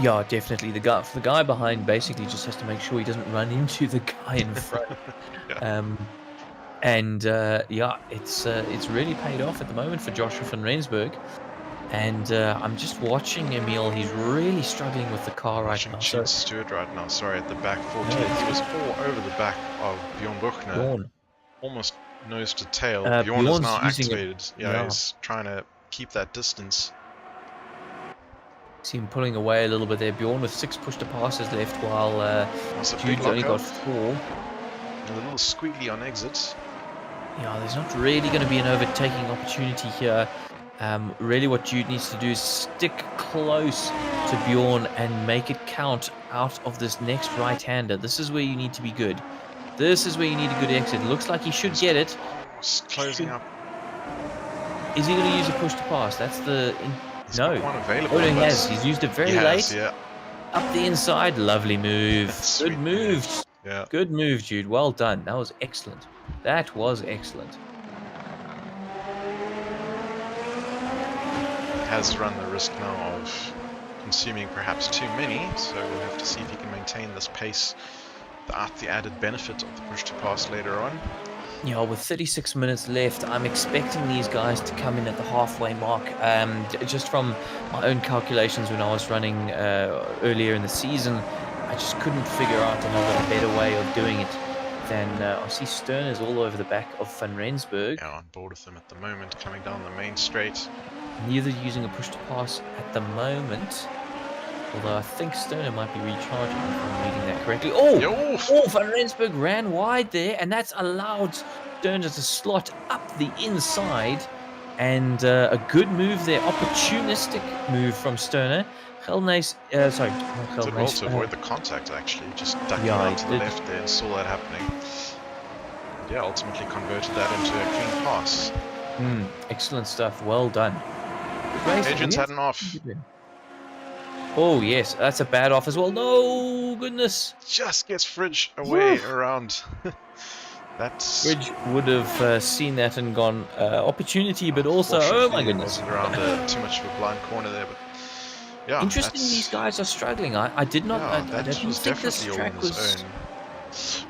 Speaker 2: Yeah, definitely. The guy behind basically just has to make sure he doesn't run into the guy in front. Yeah, it's really paid off at the moment for Joshua van Rensburg. And I'm just watching Emile. He's really struggling with the car right now.
Speaker 1: Watching Stewart right now, sorry, at the back 14. He was all over the back of Bjorn Buchner.
Speaker 2: Bjorn.
Speaker 1: Almost nose to tail. Bjorn
Speaker 2: Bjorn's
Speaker 1: is now
Speaker 2: using
Speaker 1: activated. Yeah, he's trying to keep that distance.
Speaker 2: See him pulling away a little bit there. Bjorn with 6 push to passes left, while Jude's only got 4.
Speaker 1: A little squiggly on exits.
Speaker 2: Yeah, there's not really going to be an overtaking opportunity here. Really what Jude needs to do is stick close to Bjorn and make it count out of this next right-hander. This is where you need to be good. This is where you need a good exit. Looks like he should get it.
Speaker 1: Closing up.
Speaker 2: Is he going to use a push to pass? That's the...
Speaker 1: He's
Speaker 2: no.
Speaker 1: got one available.
Speaker 2: Oh, no, he has. He's used it very late.
Speaker 1: Yeah.
Speaker 2: Up the inside. Lovely move. Good move.
Speaker 1: Yeah.
Speaker 2: Good move, Jude. Well done. That was excellent. That was excellent.
Speaker 1: Has run the risk now of consuming perhaps too many, so we'll have to see if he can maintain this pace without the added benefit of the push to pass later on.
Speaker 2: Yeah, with 36 minutes left, I'm expecting these guys to come in at the halfway mark. Just from my own calculations when I was running earlier in the season, I just couldn't figure out another better way of doing it than I see Stern is all over the back of Van Rensburg.
Speaker 1: Yeah, on board with them at the moment, coming down the main straight.
Speaker 2: Neither using a push to pass at the moment. Although I think Stoner might be recharging if I'm reading that correctly. Oh, Van Rensburg ran wide there, and that's allowed Stoner to slot up the inside. And a good move there, opportunistic move from Stoner. Helnace, sorry, not Helnace.
Speaker 1: Did well to avoid the contact, actually. Just ducking out to the left there and saw that happening. And yeah, ultimately converted that into a clean pass.
Speaker 2: Excellent stuff. Well done.
Speaker 1: Adrian's had an off.
Speaker 2: Oh, yes. That's a bad off as well. No, goodness.
Speaker 1: Just gets Fridge away around. That's...
Speaker 2: Fridge would have seen that and gone, opportunity, but also, oh my goodness.
Speaker 1: Wasn't around too much of a blind corner there, but yeah.
Speaker 2: Interesting, these guys are struggling. I did not, I didn't think this track was...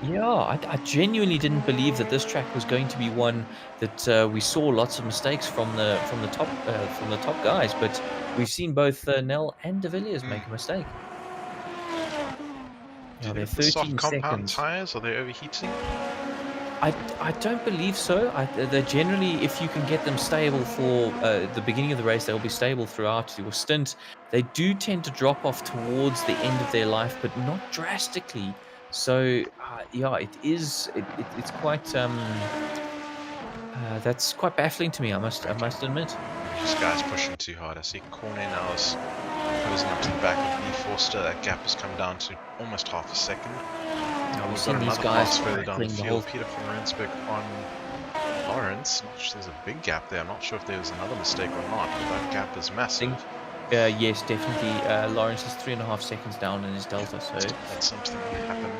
Speaker 2: Yeah, I genuinely didn't believe that this track was going to be one that we saw lots of mistakes from the top guys, but we've seen both Nell and De Villiers make a mistake.
Speaker 1: They're 13 soft compound tires, are they overheating?
Speaker 2: I don't believe so. They generally, if you can get them stable for the beginning of the race, they'll be stable throughout your stint. They do tend to drop off towards the end of their life, but not drastically. So yeah, it's quite that's quite baffling to me. I
Speaker 1: Okay.
Speaker 2: must admit.
Speaker 1: This guy's pushing too hard. I see Cornet now is closing up to the back of Lee Forster. That gap has come down to almost half a second.
Speaker 2: Now we've
Speaker 1: We've
Speaker 2: seen
Speaker 1: got
Speaker 2: these
Speaker 1: another
Speaker 2: guys
Speaker 1: pass further down the
Speaker 2: tackling the
Speaker 1: field.
Speaker 2: whole.
Speaker 1: Peter van Rensburg on Lawrence. Not sure, there's a big gap there. I'm not sure if there was another mistake or not, but that gap is massive.
Speaker 2: Yes, definitely. Lawrence is 3.5 seconds down in his delta, so
Speaker 1: That's something that happened.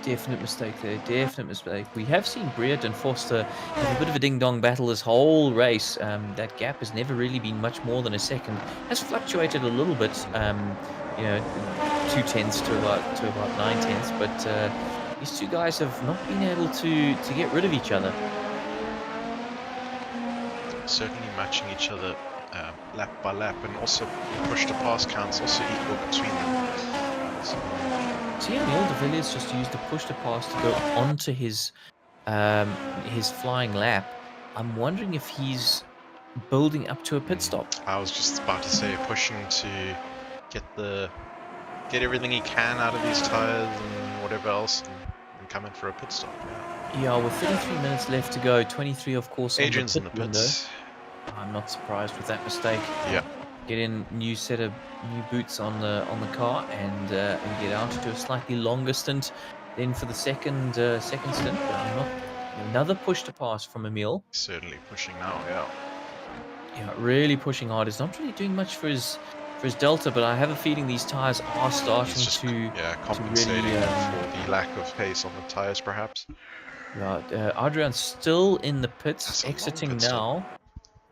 Speaker 2: definite mistake there. Definite mistake. We have seen Breard and Foster have a bit of a ding-dong battle this whole race. That gap has never really been much more than a second. Has fluctuated a little bit. You know, 2/10 to about 9/10, but these two guys have not been able to get rid of each other.
Speaker 1: Certainly matching each other lap by lap, and also push to pass counts also equal between them.
Speaker 2: See, Emil de Villiers just used the push to pass to go onto his flying lap. I'm wondering if he's building up to a pit stop.
Speaker 1: I was just about to say, pushing to get everything he can out of these tires and whatever else, and come in for a pit stop.
Speaker 2: Yeah, with 33 minutes left to go, 23 of course
Speaker 1: Adrian's
Speaker 2: on
Speaker 1: in
Speaker 2: the
Speaker 1: the
Speaker 2: pit window.
Speaker 1: pits.
Speaker 2: I'm not surprised with that mistake.
Speaker 1: Yeah.
Speaker 2: Get in new set of new boots on the car and get out to a slightly longer stint. Then for the second stint, but I'm not. Another push to pass from Emil.
Speaker 1: Certainly pushing now. Yeah.
Speaker 2: Yeah, really pushing hard. It's not really doing much for his delta, but I have a feeling these tires are starting
Speaker 1: He's just,
Speaker 2: to
Speaker 1: compensating
Speaker 2: really,
Speaker 1: for the lack of pace on the tires, perhaps.
Speaker 2: yeah, Adrian's still in the pits,
Speaker 1: That's a long
Speaker 2: exiting
Speaker 1: pit stop.
Speaker 2: now.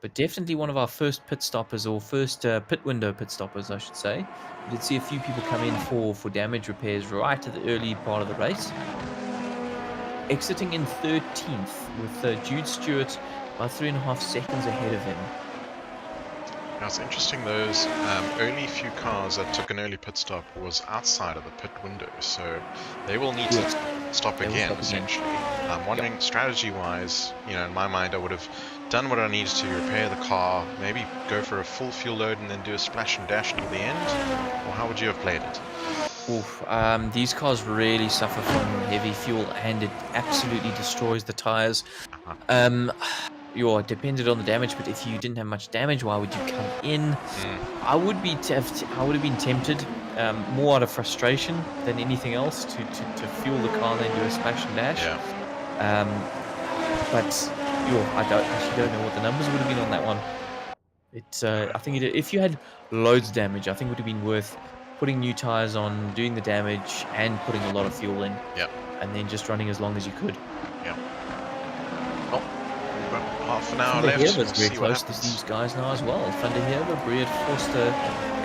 Speaker 2: But definitely one of our first pit stoppers, or first pit window pit stoppers, I should say. We did see a few people come in for damage repairs right at the early part of the race. Exiting in 13th with Jude Stewart about 3.5 seconds ahead of him.
Speaker 1: Now it's interesting, those only few cars that took an early pit stop was outside of the pit window, so they will need to stop again, essentially. I'm wondering, strategy-wise, in my mind, I would have done what I needed to repair the car, maybe go for a full fuel load and then do a splash and dash near the end, or how would you have played it?
Speaker 2: Oof, these cars really suffer from heavy fuel, and it absolutely destroys the tires. You're dependent on the damage, but if you didn't have much damage, why would you come in? I would have been tempted, more out of frustration than anything else, to fuel the car and then do a splash and dash.
Speaker 1: Yeah.
Speaker 2: But I actually don't know what the numbers would have been on that one. I think if you had loads of damage, I think it would have been worth putting new tires on, doing the damage, and putting a lot of fuel in.
Speaker 1: Yeah.
Speaker 2: And then just running as long as you could.
Speaker 1: Yeah. Oh, we've got half an hour left.
Speaker 2: We'll very close to these guys now as well. Van der Heerden, Breard, Forster,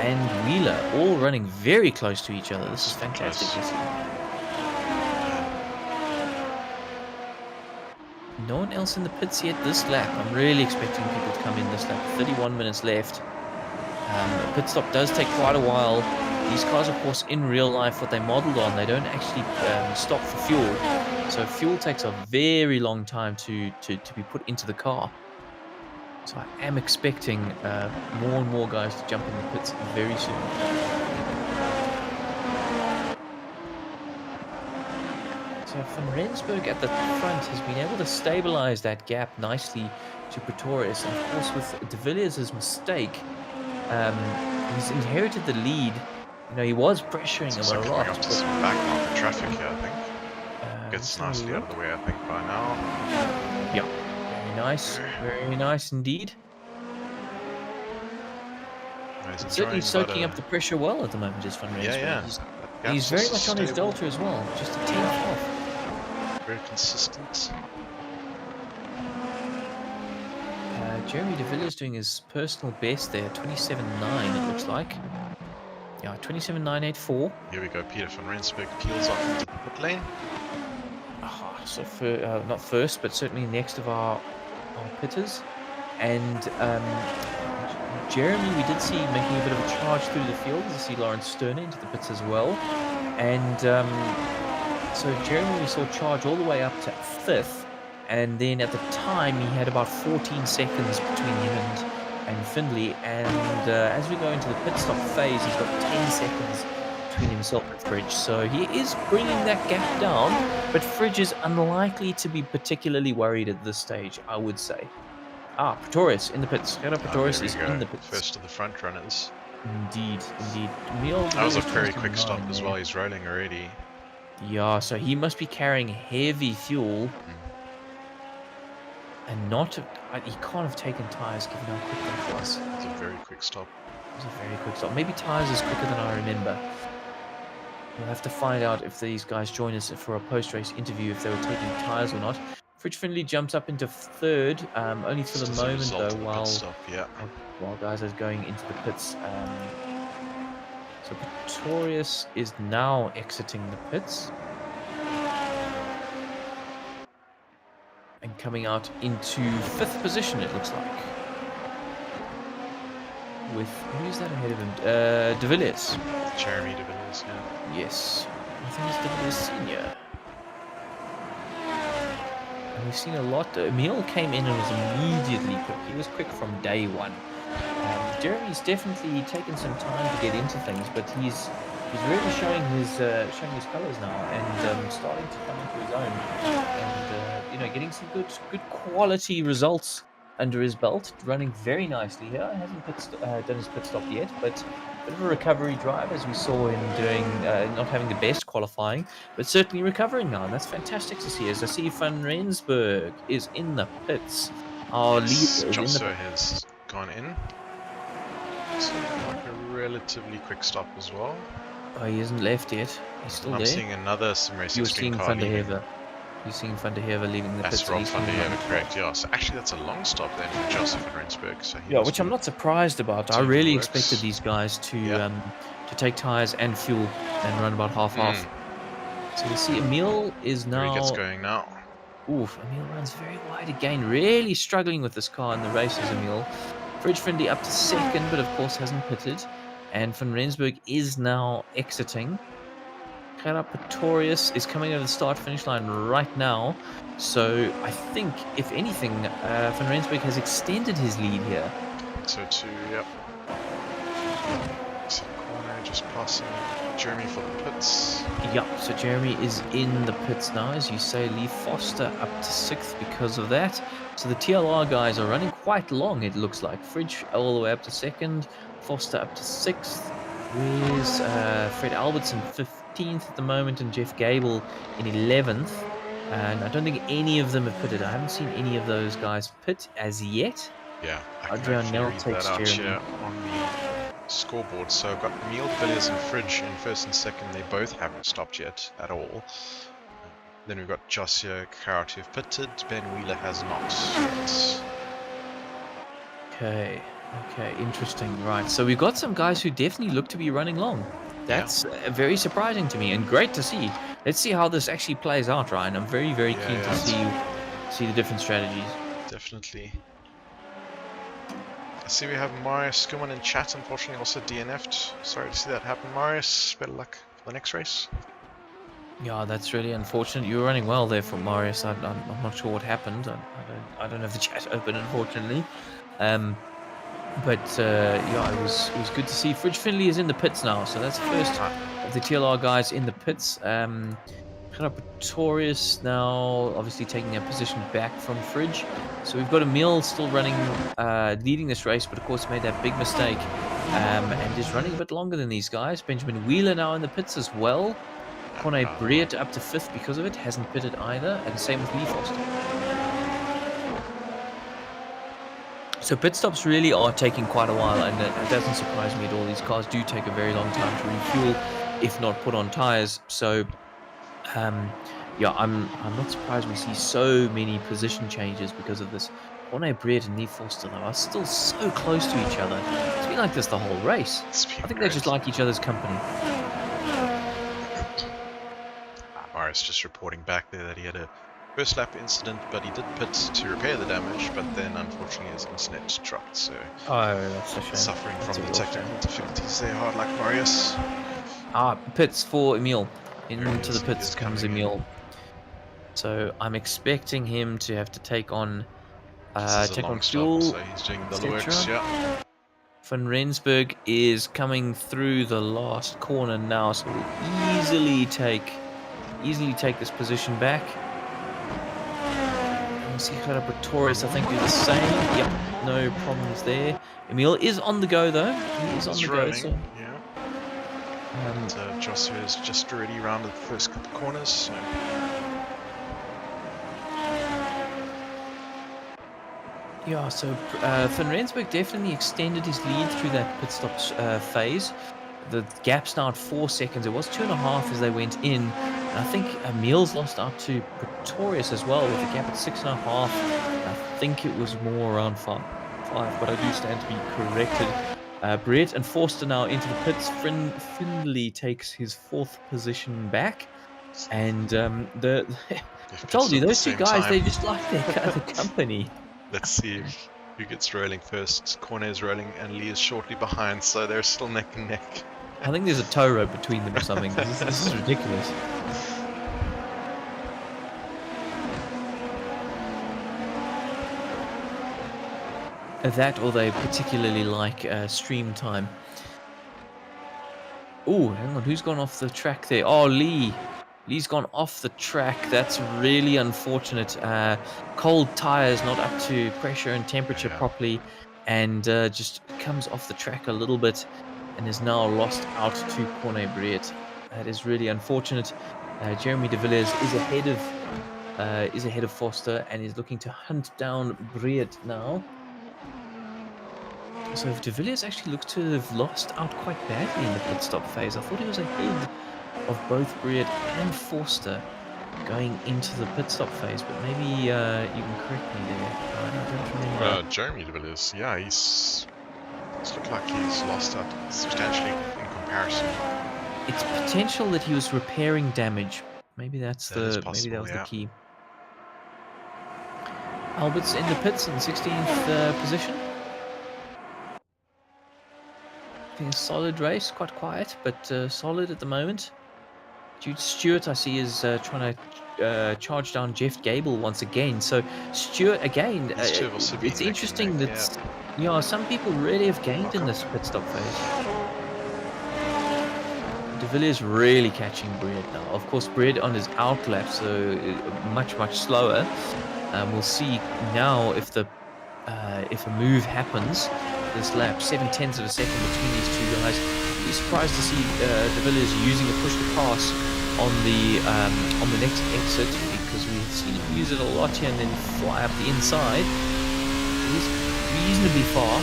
Speaker 2: and Wheeler all running very close to each other. This is fantastic to see. No one else in the pits yet this lap. I'm really expecting people to come in this lap. 31 minutes left. A pit stop does take quite a while. These cars, of course, in real life, what they modeled on, they don't actually stop for fuel. So fuel takes a very long time to be put into the car. So I am expecting more and more guys to jump in the pits very soon. So Van Rensburg at the front has been able to stabilize that gap nicely to Pretorius. And of course, with de Villiers' mistake, he's inherited the lead. He was pressuring him a lot.
Speaker 1: Up to some backmarket traffic here, I think. Gets nicely out of the way, I think, by now.
Speaker 2: Yeah, very nice indeed. Certainly soaking up the pressure well at the moment, is Van Rensburg.
Speaker 1: Yeah.
Speaker 2: He's very much on his delta as well, just a 10th off.
Speaker 1: Very consistent.
Speaker 2: Jeremy de Villiers doing his personal best there, 27.9 it looks like. Yeah, 27.984.
Speaker 1: Here we go, Peter van Rensburg peels off into the pit lane.
Speaker 2: So not first, but certainly next of our pitters. And Jeremy, we did see making a bit of a charge through the field. We see Lawrence Sterner into the pits as well. And so Jeremy, we saw charge all the way up to 5th. And then at the time, he had about 14 seconds between him and Findlay. And as we go into the pit stop phase, he's got 10 seconds between himself and Fridge. So he is bringing that gap down, but Fridge is unlikely to be particularly worried at this stage, I would say. Pretorius in the pits. Pretorius is in the pits.
Speaker 1: First of the front runners.
Speaker 2: Indeed.
Speaker 1: That was a very quick stop as well. He's rolling already.
Speaker 2: Yeah, so he must be carrying heavy fuel. And not... he can't have taken tyres given how quick that was.
Speaker 1: It was a very quick stop.
Speaker 2: Maybe tyres is quicker than I remember. We'll have to find out if these guys join us for a post-race interview, if they were taking tyres or not. Fridge Findlay jumps up into third, only for the moment though, while guys are going into the pits. So Pretorius is now exiting the pits. And coming out into 5th position, it looks like. With, who's that ahead of him? De Villiers.
Speaker 1: Jeremy De Villiers, yeah.
Speaker 2: Yes. I think it's De Villiers Senior. And we've seen a lot. Emil came in and was immediately quick. He was quick from day one. Jeremy's definitely taken some time to get into things, but he's really showing his colours now and starting to come into his own. And getting some good quality results under his belt, running very nicely here. Hasn't done his pit stop yet, but a bit of a recovery drive, as we saw him doing, not having the best qualifying, but certainly recovering now, and that's fantastic to see. As I see Van Rensburg is in the pits. Our leader is in the pits.
Speaker 1: Has gone in. So like a relatively quick stop as well.
Speaker 2: Oh, he isn't left yet. He's still there.
Speaker 1: I'm seeing another Sim Racing Stream car leaving.
Speaker 2: You're seeing Van der Hever leaving the pits.
Speaker 1: That's Rob Van der Hever, correct, yeah. So actually that's a long stop then for Joseph and Rensburg. So
Speaker 2: which I'm not surprised about. I really expected these guys to take tyres and fuel and run about half-half. So you see Emil is now...
Speaker 1: There he gets going now.
Speaker 2: Oof, Emil runs very wide again. Really struggling with this car in the races, Emil. Fridge Findlay up to 2nd, but of course hasn't pitted. And Van Rensburg is now exiting. Pretorius is coming over the start-finish line right now. So I think, if anything, Van Rensburg has extended his lead here.
Speaker 1: So too, yep. Second corner, just passing Jeremy for the pits.
Speaker 2: Yep, so Jeremy is in the pits now, as you say. Lee Foster up to 6th because of that. So the TLR guys are running quite long, it looks like. Fridge all the way up to 2nd, Foster up to 6th. Where's Fred Albertson 15th at the moment, and Jeff Gable in 11th. And I don't think any of them have pitted. I haven't seen any of those guys pit as yet.
Speaker 1: Yeah,
Speaker 2: Adrian Nell takes
Speaker 1: that out
Speaker 2: Jeremy.
Speaker 1: here on the scoreboard. So I've got Emil, Villiers and Fridge in 1st and 2nd. They both haven't stopped yet at all. Then we've got Josia Carrot who've pitted. Ben Wheeler has not yet.
Speaker 2: Okay, interesting. Right, so we've got some guys who definitely look to be running long. That's very surprising to me and great to see. Let's see how this actually plays out, Ryan. I'm very, very keen to see the different strategies.
Speaker 1: Definitely. I see we have Marius Skuman in chat, unfortunately also DNF'd. Sorry to see that happen, Marius. Better luck for the next race.
Speaker 2: Yeah, that's really unfortunate. You were running well there for Marius. I'm not sure what happened. I don't have the chat open, unfortunately. But it was good to see. Fridge Findlay is in the pits now, so that's the first of the TLR guys in the pits. Pretorius now obviously taking a position back from Fridge. So we've got Emil still running, leading this race, but of course made that big mistake and is running a bit longer than these guys. Benjamin Wheeler now in the pits as well. Corne Breert up to 5th because of it, hasn't pitted either, and same with Lee Foster. So pit stops really are taking quite a while, and it doesn't surprise me at all. These cars do take a very long time to refuel, if not put on tyres. So, I'm not surprised we see so many position changes because of this. Corne Breert and Lee Foster, though, are still so close to each other. It's been like this the whole race. I think they just like each other's company.
Speaker 1: Marius just reporting back there that he had a first lap incident, but he did pit to repair the damage, but then unfortunately his internet dropped, so
Speaker 2: that's a shame.
Speaker 1: Suffering from the technical difficulties there, hard like Marius.
Speaker 2: Pits for Emil. Into the pits comes Emil. So I'm expecting him to have to take on
Speaker 1: This is a long stop,
Speaker 2: fuel,
Speaker 1: so he's doing the works,
Speaker 2: etc.
Speaker 1: yeah.
Speaker 2: Van Rensburg is coming through the last corner now, so we'll easily take this position back. And we'll see how Pretorius, I think, do the same. Yep, no problems there. Emil is on the go, though. He is on
Speaker 1: It's
Speaker 2: the go,
Speaker 1: rolling,
Speaker 2: so...
Speaker 1: yeah.
Speaker 2: Um,
Speaker 1: Joshua is just already rounded the first couple corners, so...
Speaker 2: Yeah, so Van Rensburg definitely extended his lead through that pit stop phase. The gap's now at 4 seconds. It was 2.5 as they went in. And I think Emil's lost out to Pretorius as well with a gap at 6.5. I think it was more around 5, but I do stand to be corrected. Brett and Forster now into the pits. Findlay takes his 4th position back. And I told you, those two guys, they just like their company.
Speaker 1: Let's see who gets rolling first. Corne is rolling and Lee is shortly behind, so they're still neck and neck.
Speaker 2: I think there's a tow rope between them or something. This is ridiculous. That, or they particularly like stream time. Oh, hang on, who's gone off the track there? Oh, Lee. Lee's gone off the track. That's really unfortunate. Cold tires, not up to pressure and temperature properly, and just comes off the track a little bit and is now lost out to Corne Briet. That is really unfortunate. Jeremy de Villiers is ahead of Foster and is looking to hunt down Briet now. So if de Villiers actually looks to have lost out quite badly in the pit stop phase. I thought he was ahead of both Briet and Forster going into the pit stop phase, but maybe you can correct me there. I don't remember.
Speaker 1: Jeremy de Villiers, yeah, it's looked like he's lost out substantially in comparison.
Speaker 2: It's potential that he was repairing damage. Maybe that was the key. Albert's in the pits in 16th position. I think a solid race, quite quiet, but solid at the moment. Jude Stewart, I see, is trying to charge down Jeff Gable once again. So Stewart, again, it's interesting that some people really have gained in this pit stop phase. De Villiers really catching Briet now. Of course, Briet on his outlap, so much slower. We'll see now if a move happens this lap. 0.7 of a second between these two guys. Be surprised to see de Villiers using a push to pass on the next exit, because we've seen him use it a lot here and then fly up the inside. He's reasonably far.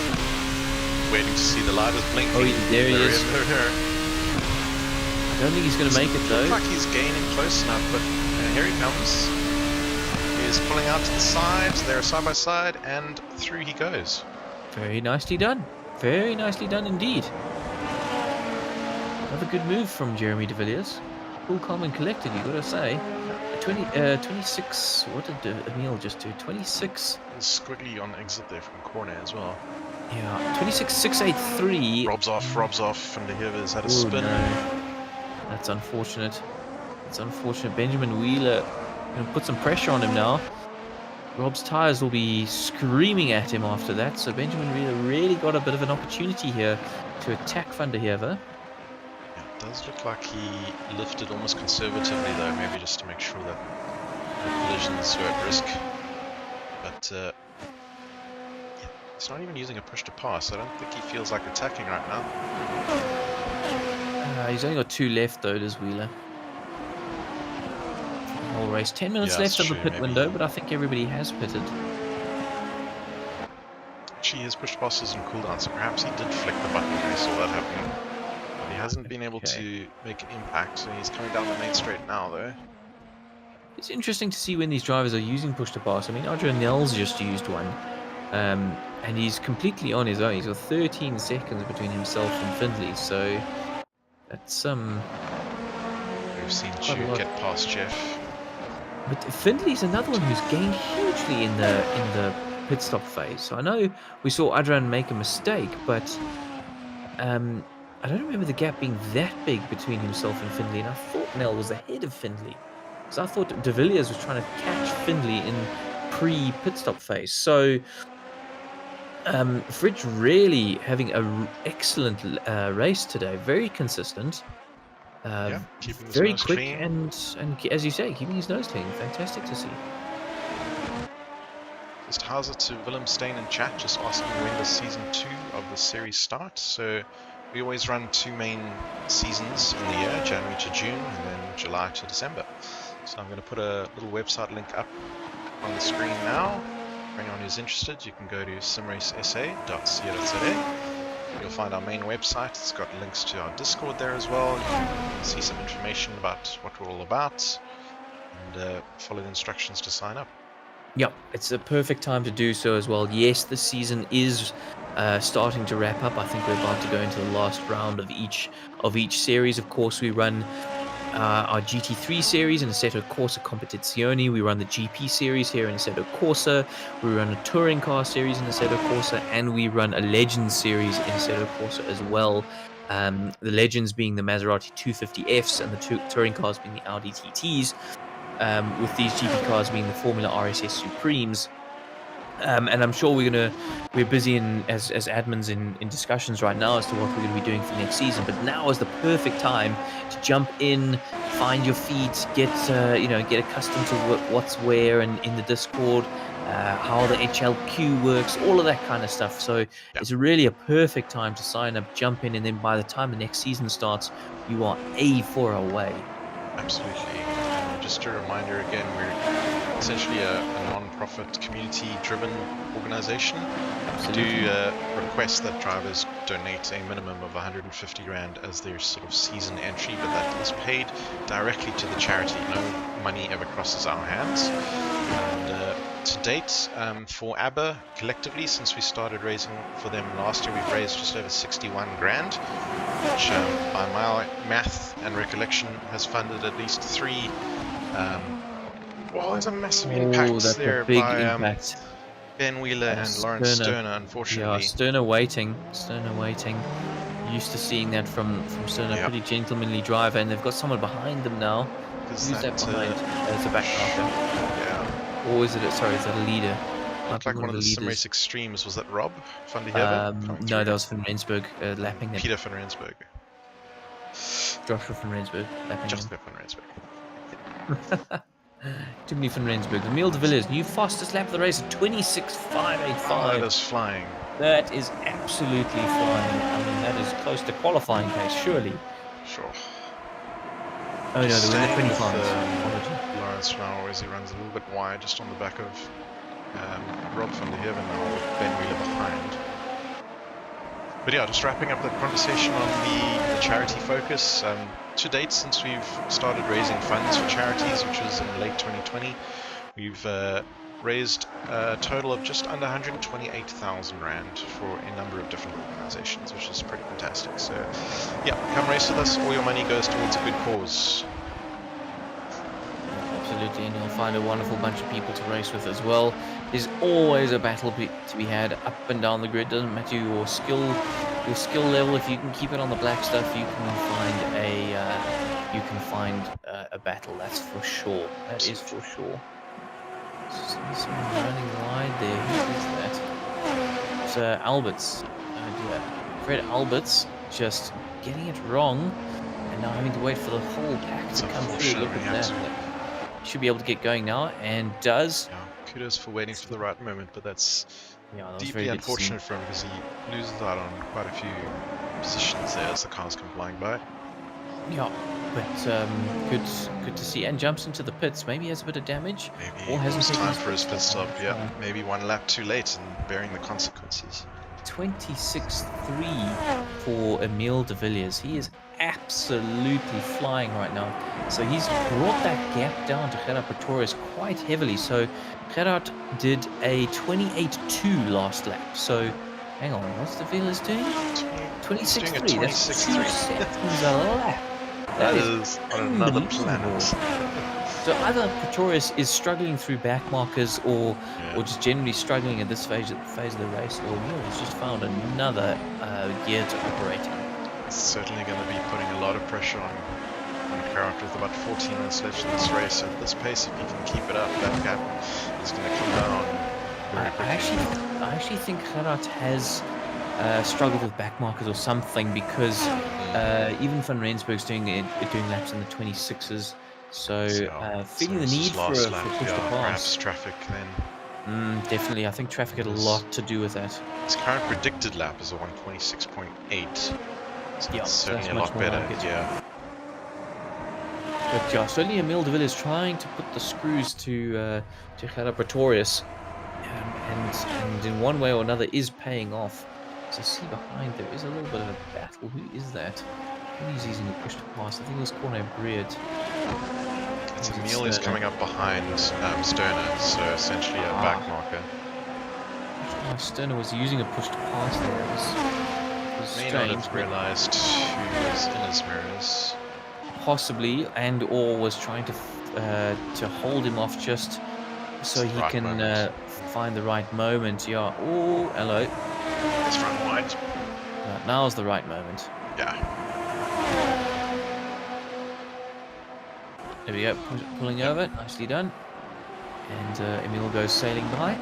Speaker 1: Waiting to see the light is blinking.
Speaker 2: Oh, there he is. I don't think he's going to make it though.
Speaker 1: Looks like he's gaining close enough, but here he comes. He's pulling out to the side. They're side by side, and through he goes.
Speaker 2: Very nicely done. Very nicely done indeed. Another good move from Jeremy de Villiers. Cool, calm and collected, you gotta say. 26, what did Emil just do? 26.
Speaker 1: Squiggly on exit there from corner as well.
Speaker 2: Yeah, 26.683.
Speaker 1: Robs off, and the Hivers had a spin.
Speaker 2: No. That's unfortunate. It's unfortunate. Benjamin Wheeler gonna put some pressure on him now. Rob's tyres will be screaming at him after that, so Benjamin Wheeler really got a bit of an opportunity here to attack Van der Heever.
Speaker 1: It does look like he lifted almost conservatively though, maybe just to make sure that the collisions were at risk. But he's not even using a push to pass. I don't think he feels like attacking right now.
Speaker 2: He's only got 2 left though, does Wheeler. Whole race. 10 minutes left of the pit window, but I think everybody has pitted.
Speaker 1: Actually, his push passes and cooldowns, so perhaps he did flick the button when he saw that happening. But he hasn't been able to make an impact, so he's coming down the main straight now though.
Speaker 2: It's interesting to see when these drivers are using push to pass. I mean, Adrian Nels just used one, and he's completely on his own. He's got 13 seconds between himself and Findlay, so that's
Speaker 1: We've seen Chu get past Jeff.
Speaker 2: But Findlay's another one who's gained hugely in the pit stop phase. So I know we saw Adrian make a mistake, but I don't remember the gap being that big between himself and Findlay, and I thought Nell was ahead of Findlay. because I thought De Villiers was trying to catch Findlay in pre-pit stop phase. So Fridge really having a excellent race today, very consistent,
Speaker 1: Yeah, keeping his
Speaker 2: very
Speaker 1: nose
Speaker 2: quick,
Speaker 1: clean.
Speaker 2: and as you say, keeping his nose clean. Fantastic to see.
Speaker 1: Just how's it to Willem Stain in chat, just asking when the season 2 of the series starts. So we always run 2 main seasons in the year, January to June and then July to December. So I'm going to put a little website link up on the screen now. For anyone who's interested, you can go to simracesa.co.za. You'll find our main website. It's got links to our Discord there as well. You can see some information about what we're all about and follow the instructions to sign up.
Speaker 2: Yep, it's a perfect time to do so as well. Yes, the season is starting to wrap up. I think we're about to go into the last round of each series. Of course, we run our GT3 series in Assetto Corsa Competizione. We run the GP series here in Assetto Corsa. We run a touring car series in Assetto Corsa, and we run a Legends series in Assetto Corsa as well. The Legends being the Maserati 250Fs and the touring cars being the Audi TTs. With these GP cars being the Formula RSS Supremes. And I'm sure we're busy as admins in discussions right now as to what we're going to be doing for next season. But now is the perfect time to jump in, find your feet, get accustomed to what's where and in the Discord, how the HLQ works, all of that kind of stuff. So it's really a perfect time to sign up, jump in, and then by the time the next season starts, you are A4 away.
Speaker 1: Absolutely. Just a reminder again, we're essentially a non-profit, community-driven organization.
Speaker 2: Absolutely.
Speaker 1: We do request that drivers donate a minimum of 150 Rand as their sort of season entry, but that is paid directly to the charity. No money ever crosses our hands. And to date, for Abba, collectively, since we started raising for them last year, we've raised just over 61 grand, which by my math and recollection has funded at least 3 well, there's a massive impact there by
Speaker 2: impact.
Speaker 1: Ben Wheeler and Lawrence Sterner, unfortunately.
Speaker 2: Yeah, Sterner waiting. Used to seeing that from Sterner, pretty gentlemanly driver, and they've got someone behind them now. Who's that behind? It's a back marker.
Speaker 1: Yeah.
Speaker 2: Or is it? Sorry, is that a leader?
Speaker 1: Looked like one of the Simrace Extremes. Was that Rob van der Heaven?
Speaker 2: No, that was Van Rensburg lapping them.
Speaker 1: Peter van Rensburg.
Speaker 2: Joshua van Rensburg lapping
Speaker 1: Just van Rensburg.
Speaker 2: Too many Van Rensburg. Emile de Villiers, new fastest lap of the race at 26.585.
Speaker 1: Oh, that is flying.
Speaker 2: That is absolutely flying. I mean, that is close to qualifying pace, surely.
Speaker 1: Sure.
Speaker 2: Oh no, they're in the 25.
Speaker 1: Lawrence now, as he runs a little bit wide, just on the back of Rob van der Heaven now with Ben Wheeler behind. But yeah, just wrapping up that conversation on the charity focus. To date, since we've started raising funds for charities, which was in late 2020, we've raised a total of just under 128,000 Rand for a number of different organizations, which is pretty fantastic. So yeah, come race with us. All your money goes towards a good cause.
Speaker 2: Absolutely, and you'll find a wonderful bunch of people to race with as well. There's always a battle to be had up and down the grid. Doesn't matter your skill level. If you can keep it on the black stuff, you can find a battle. That's for sure. That is for sure. Someone running wide there. Who is that? It's Alberts. Fred Alberts just getting it wrong, and now having to wait for the whole pack to come through. Look at that. Should be able to get going now, and does.
Speaker 1: Yeah, kudos for waiting for the right moment, but that's deeply unfortunate for him because he loses out on quite a few positions there as the cars come flying by.
Speaker 2: Yeah, but good to see, and jumps into the pits. Maybe he has a bit of damage.
Speaker 1: Maybe
Speaker 2: or hasn't
Speaker 1: it's time for his pit stop. Yeah, maybe one lap too late and bearing the consequences.
Speaker 2: 26.3 for Emile de Villiers. He is absolutely flying right now. So he's brought that gap down to Gerard Pretorius quite heavily. So Gerard did a 28.2 last lap. So hang on, what's de Villiers doing? 26.3. That's 2 seconds a lap.
Speaker 1: That is on another planet.
Speaker 2: So either Pretorius is struggling through back markers or just generally struggling at this phase of the race, or Emile has just found another gear to operate in.
Speaker 1: It's certainly going to be putting a lot of pressure on on the carrot with about 14 minutes left in this race. So at this pace, if he can keep it up, that gap is going to come down very quickly.
Speaker 2: I actually think Gerard has struggled with back markers or something, because even Van Rensburg's doing laps in the 26s. So feeling the need for push to pass.
Speaker 1: Perhaps traffic then.
Speaker 2: Definitely, I think traffic had a lot to do with that.
Speaker 1: His current predicted lap is a 126.8. So
Speaker 2: yeah,
Speaker 1: it's certainly a
Speaker 2: much
Speaker 1: lot better.
Speaker 2: like
Speaker 1: Yeah.
Speaker 2: But yeah, certainly Emile de Villiers trying to put the screws to Gerard Pretorius, and in one way or another is paying off. So see behind there is a little bit of a battle. Who is that? Who's using the push to pass? I think it was Corne Breed.
Speaker 1: It's Emile is coming up behind Sterner, so essentially a back marker.
Speaker 2: Sterner was using a push to pass there. It was
Speaker 1: May
Speaker 2: strange.
Speaker 1: not have realised who was in his mirrors.
Speaker 2: Possibly, or was trying to hold him off just so he can find the right moment. Yeah. Oh, hello.
Speaker 1: It's front wide.
Speaker 2: Now's the right moment.
Speaker 1: Yeah.
Speaker 2: There we go. Pulling over. Nicely done. And Emile goes sailing by.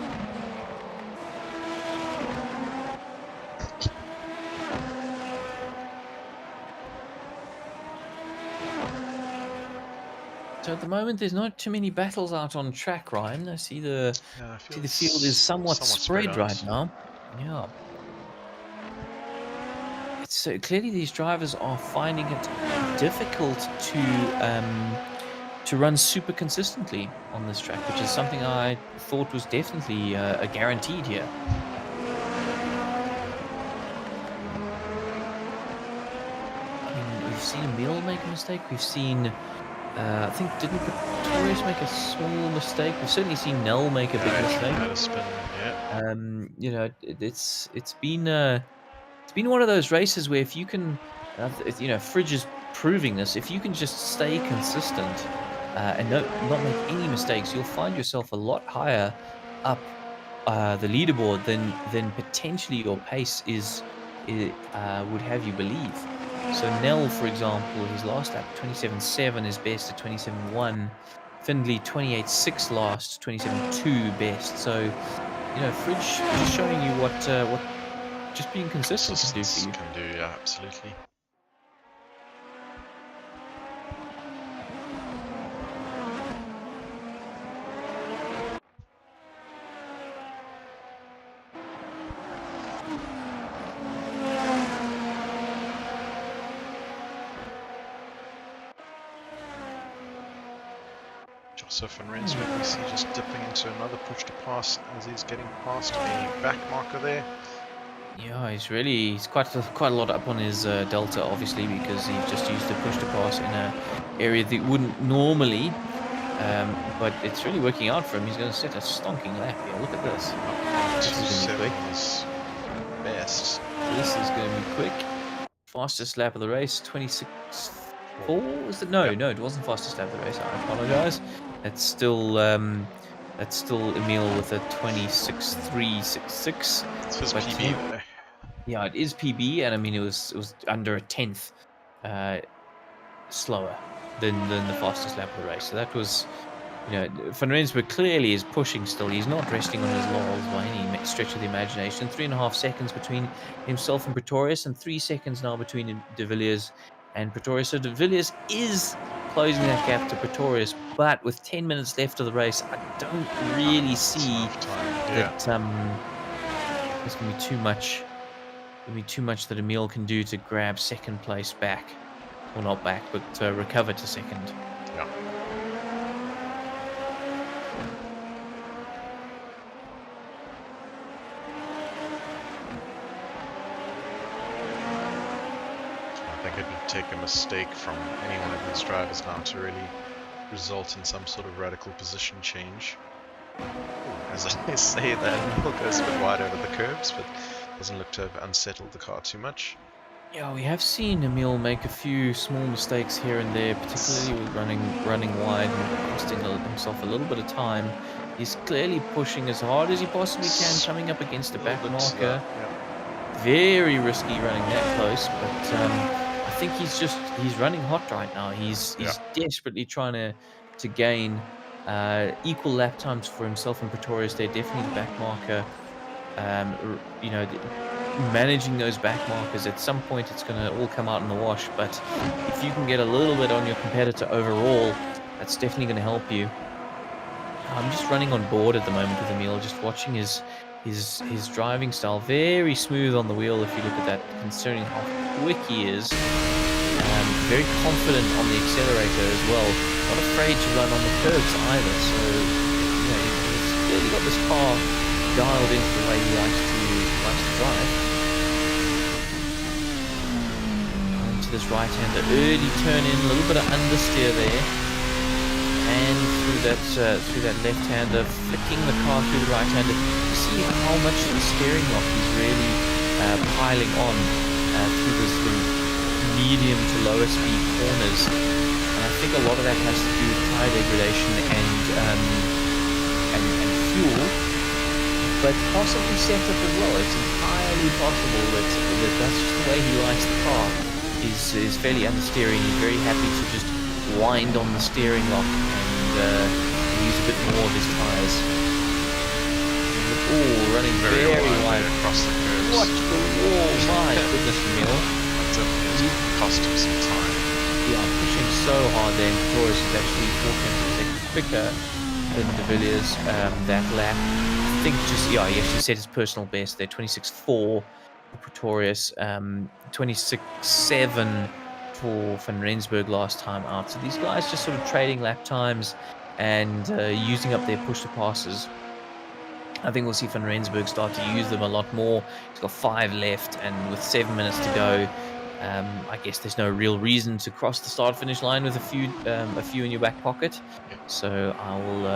Speaker 2: So at the moment, there's not too many battles out on track, Ryan. I see the field is somewhat spread right now. Yeah. It's clearly these drivers are finding it difficult to run super consistently on this track, which is something I thought was definitely a guaranteed here. I mean, we've seen Emile make a mistake. We've seen. I think didn't Pretorius make a small mistake? We've certainly seen Nell make a big mistake.
Speaker 1: Had a spin, yeah.
Speaker 2: You know, it's been one of those races where if you can, you know, Fridge is proving this. If you can just stay consistent and not make any mistakes, you'll find yourself a lot higher up the leaderboard than potentially your pace would have you believe. So Nell, for example, his last lap 27.7, his best at 27.1. Findlay 28.6 last, 27.2 best. So, you know, Fridge just showing you what just being consistent can do for you.
Speaker 1: Can do, yeah, absolutely. So Van Rensburg we see just dipping into another push to pass as he's getting past a back marker there.
Speaker 2: Yeah, he's quite a lot up on his delta, obviously, because he's just used the push to pass in an area that wouldn't normally. But it's really working out for him. He's going to set a stonking lap here. Look at this. This is going to be quick.
Speaker 1: Best.
Speaker 2: This is going to be quick. Fastest lap of the race, 26.4. Was it? No, it wasn't fastest lap of the race. I apologize. That's still Emile with a 26.366.
Speaker 1: It's his PB there.
Speaker 2: Yeah, it is PB, and I mean it was under a tenth slower than the fastest lap of the race. So that was, you know, Van Rensburg clearly is pushing still. He's not resting on his laurels by any stretch of the imagination. 3.5 seconds between himself and Pretorius, and 3 seconds now between De Villiers and Pretorius. So De Villiers is closing that gap to Pretorius, but with 10 minutes left of the race, I don't really see that there's going to be too much. Too much that Emile can do to grab second place back, or not back, but recover to second.
Speaker 1: Yeah. I think it would take a mistake from any one of these drivers now to really result in some sort of radical position change. As I say that, Emile goes a bit wide over the curbs, but doesn't look to have unsettled the car too much.
Speaker 2: Yeah, we have seen Emile make a few small mistakes here and there, particularly with running wide and costing himself a little bit of time. He's clearly pushing as hard as he possibly can, coming up against a back marker. Very risky running that close, but I think he's running hot right now. He's desperately trying to gain equal lap times for himself and Pretorius. They're definitely the back marker. You know, managing those back markers, at some point it's going to all come out in the wash, but if you can get a little bit on your competitor overall, that's definitely going to help you. I'm just running on board at the moment with Emil, just watching his driving style. Very smooth on the wheel if you look at that, considering how quick he is. Very confident on the accelerator as well. Not afraid to run on the curves either. So, you know, he's really got this car dialed into the way he likes to drive. Into this right-hander, early turn in, a little bit of understeer there, and through that left-hander, flicking the car through the right-hander. You see how much the steering lock is really piling on through this medium to lower speed corners, and I think a lot of that has to do with tire degradation and fuel, but possibly setup as well. It's entirely possible that that's just the way he likes the car. Is fairly understeering. He's very happy to just wind on the steering lock and use a bit more of his tires. Oh, running very wide
Speaker 1: across the curves.
Speaker 2: Watch the wall, my goodness, Emil.
Speaker 1: Cost him some time.
Speaker 2: Yeah, pushing so hard there. Pretorius is actually 4 10 quicker than De Villiers that lap. I think he actually set his personal best there, 26.4 for Pretorius, 26.7 for Van Rensburg last time out. So these guys just sort of trading lap times and using up their push to passes. I think we'll see Van Rensburg start to use them a lot more. He's got 5 left, and with 7 minutes to go, I guess there's no real reason to cross the start-finish line with a few in your back pocket. So I will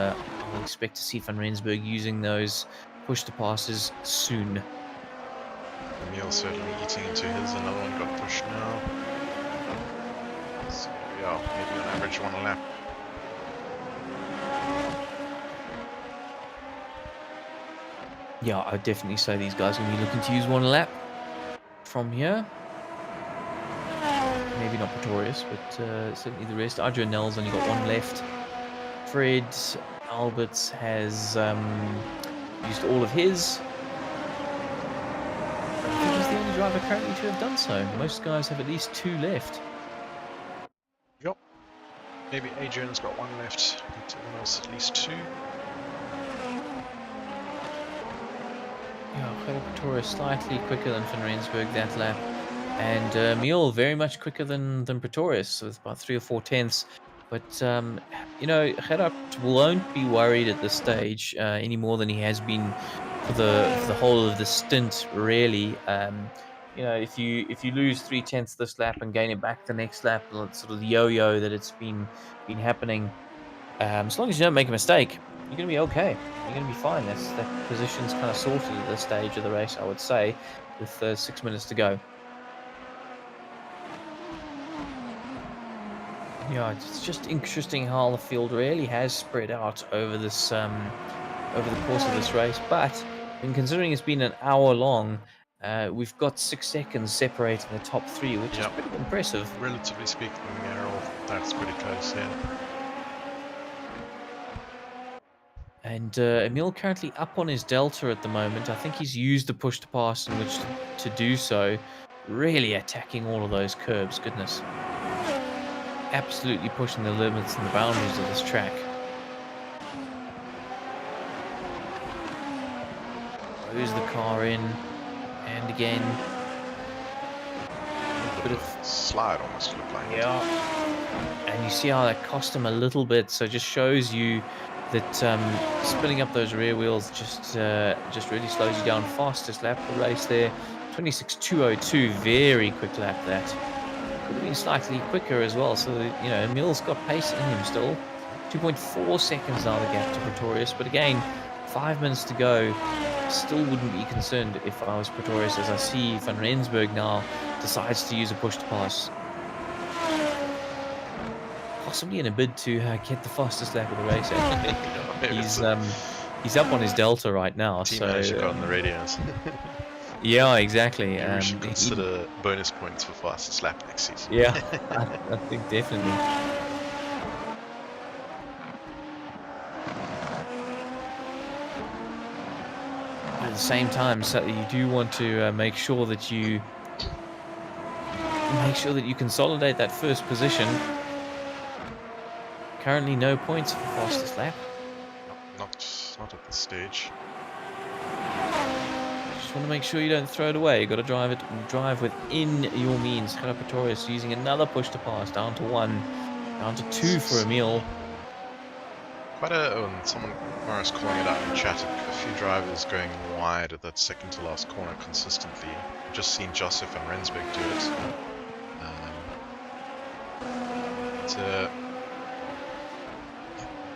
Speaker 2: expect to see Van Rensburg using those push-to-passes soon.
Speaker 1: Emil certainly eating into his. Another one got pushed now. So yeah, maybe on average 1 lap.
Speaker 2: Yeah, I would definitely say these guys are going to be looking to use 1 lap from here. Maybe not Pretorius, but certainly the rest. Adrianel's only got 1 left. Fred Alberts has used all of his. I think he's the only driver currently to have done so. Most guys have at least 2 left.
Speaker 1: Yep. Maybe Adrian's got 1 left, but everyone else at least 2.
Speaker 2: Yeah, Pretorius slightly quicker than Van Rensburg that lap. And Emil very much quicker than Pretorius, with about 3 or 4 tenths. But, you know, Gerard won't be worried at this stage any more than he has been for the whole of the stint, really. You know, if you lose 3 tenths this lap and gain it back the next lap, sort of the yo-yo that it's been happening, as long as you don't make a mistake, you're going to be okay. You're going to be fine. That position's kind of sorted at this stage of the race, I would say, with 6 minutes to go. Yeah, it's just interesting how the field really has spread out over this over the course of this race. But considering it's been an hour long, we've got 6 seconds separating the top 3, which is pretty impressive.
Speaker 1: Relatively speaking, Errol, that's pretty close, yeah.
Speaker 2: And Emil currently up on his delta at the moment. I think he's used the push to pass in which to do so. Really attacking all of those curbs, goodness. Absolutely pushing the limits and the boundaries of this track. Throws the car in, and again.
Speaker 1: A bit of slide almost looked like.
Speaker 2: Yeah. And you see how that cost him a little bit, so it just shows you that spinning up those rear wheels just really slows you down. Fastest lap of the race there, 26.202, very quick lap that. Could have been slightly quicker as well, so you know, Emil's got pace in him still. 2.4 seconds now the gap to Pretorius, but again, 5 minutes to go. Still wouldn't be concerned if I was Pretorius, as I see Van Rensburg now decides to use a push to pass. Possibly in a bid to get the fastest lap of the race.
Speaker 1: He's
Speaker 2: He's up on his delta right now.
Speaker 1: Team manager got on the radios.
Speaker 2: Yeah, exactly.
Speaker 1: Maybe we should consider bonus points for fastest lap next season.
Speaker 2: Yeah, I think definitely. But at the same time, so you do want to make sure that you consolidate that first position. Currently, no points for fastest lap.
Speaker 1: Not at this stage.
Speaker 2: Just want to make sure you don't throw it away. You got to drive within your means. Hello, Pretorius using another push to pass, down to 1, down to 2 for Emil.
Speaker 1: Someone Morris calling it out in chat. A few drivers going wide at that second to last corner consistently. I've just seen Joseph and Rensburg do it.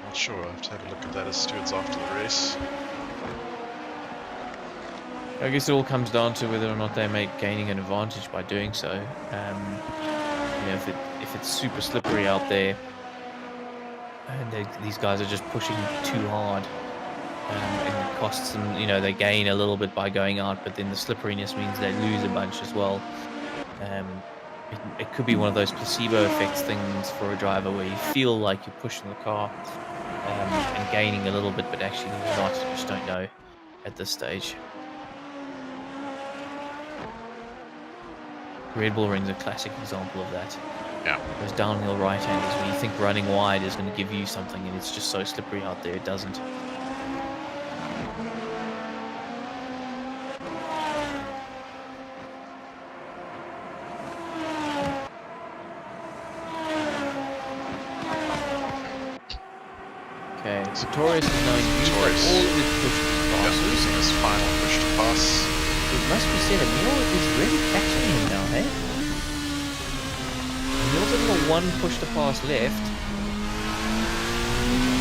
Speaker 1: Not sure. I have to have a look at that as stewards after the race.
Speaker 2: I guess it all comes down to whether or not they make gaining an advantage by doing so. You know, if it's super slippery out there, and these guys are just pushing too hard, and it costs them. You know, they gain a little bit by going out, but then the slipperiness means they lose a bunch as well. It could be one of those placebo effects things for a driver where you feel like you're pushing the car and gaining a little bit, but actually you're not. You just don't know at this stage. Red Bull Ring's a classic example of that.
Speaker 1: Yeah.
Speaker 2: Those downhill right-handers where you think running wide is going to give you something, and it's just so slippery out there, it doesn't. Okay, so Torres is now using all of his push passes.
Speaker 1: Using his final push to pass.
Speaker 2: It must be said, Emil is really catching him now, hey? Emil's only got 1 push to pass left.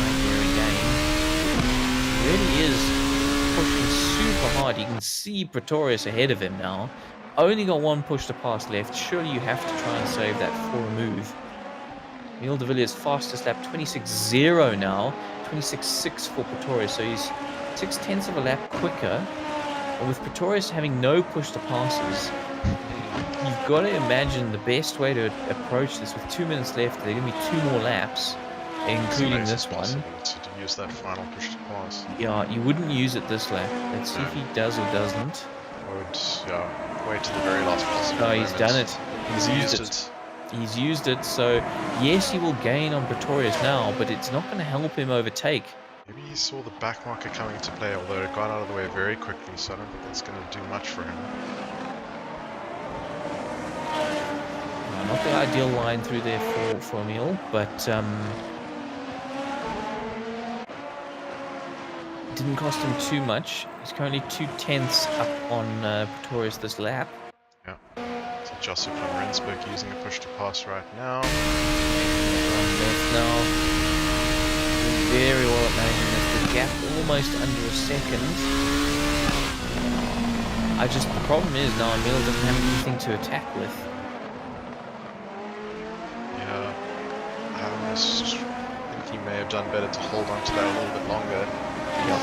Speaker 2: Right here again. He really is pushing super hard. You can see Pretorius ahead of him now. Only got 1 push to pass left. Surely you have to try and save that for a move. Emil de Villiers' fastest lap, 26.0 now. 26.6 for Pretorius, so he's 0.6 of a lap quicker. And with Pretorius having no push to passes, you've got to imagine the best way to approach this. With 2 minutes left, there are going to be 2 more laps, including this one.
Speaker 1: To use that final push to pass.
Speaker 2: Yeah, you wouldn't use it this lap. Let's see if he does or doesn't.
Speaker 1: I would, wait to the very last possible
Speaker 2: No, he's
Speaker 1: moment.
Speaker 2: done it. He's used it. He's used it, so yes, he will gain on Pretorius now, but it's not going to help him overtake.
Speaker 1: Maybe he saw the back marker coming to play, although it got out of the way very quickly, so I don't think that's going to do much for him.
Speaker 2: Not the ideal line through there for Emil, but it didn't cost him too much. He's currently 0.2 up on Pretorius this lap.
Speaker 1: Yeah. So Joseph and Rensburg using a push to pass right now.
Speaker 2: Left now. Very well at managing this. The gap almost under a second. The problem is now Emil doesn't have anything to attack with.
Speaker 1: Yeah. I almost think he may have done better to hold on to that a little bit longer.
Speaker 2: Yep.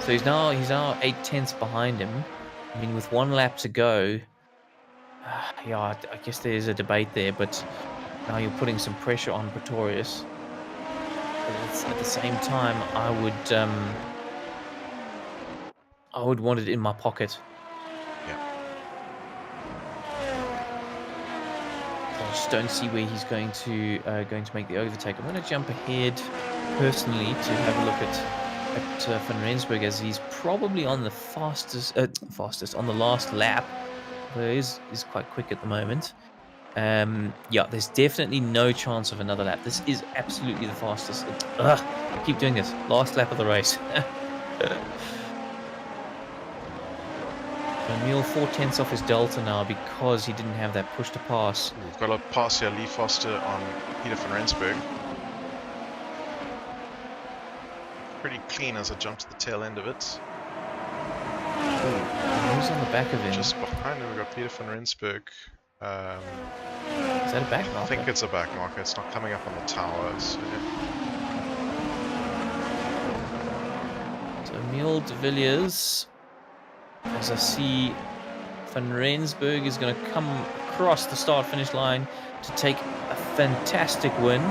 Speaker 2: So he's now 0.8 behind him. I mean, with 1 lap to go, yeah, I guess there's a debate there, but now you're putting some pressure on Pretorius. But at the same time, I would want it in my pocket.
Speaker 1: Yeah.
Speaker 2: I just don't see where he's going to make the overtake. I'm going to jump ahead personally to have a look at Van Rensburg, as he's probably on the fastest on the last lap. But he's quite quick at the moment. Yeah, there's definitely no chance of another lap. This is absolutely the fastest. I keep doing this. Last lap of the race. Emil 0.4 off his delta now because he didn't have that push to pass.
Speaker 1: We've got a pass here, Lee Foster on Peter van Rensburg. Pretty clean as I jump to the tail end of it.
Speaker 2: Who's on the back of him?
Speaker 1: Just behind him we've got Peter van Rensburg.
Speaker 2: Is that a back marker?
Speaker 1: I think it's a back marker. It's not coming up on the tower. So
Speaker 2: Emil de Villiers as I see Van Rensburg is going to come across the start-finish line to take a fantastic win.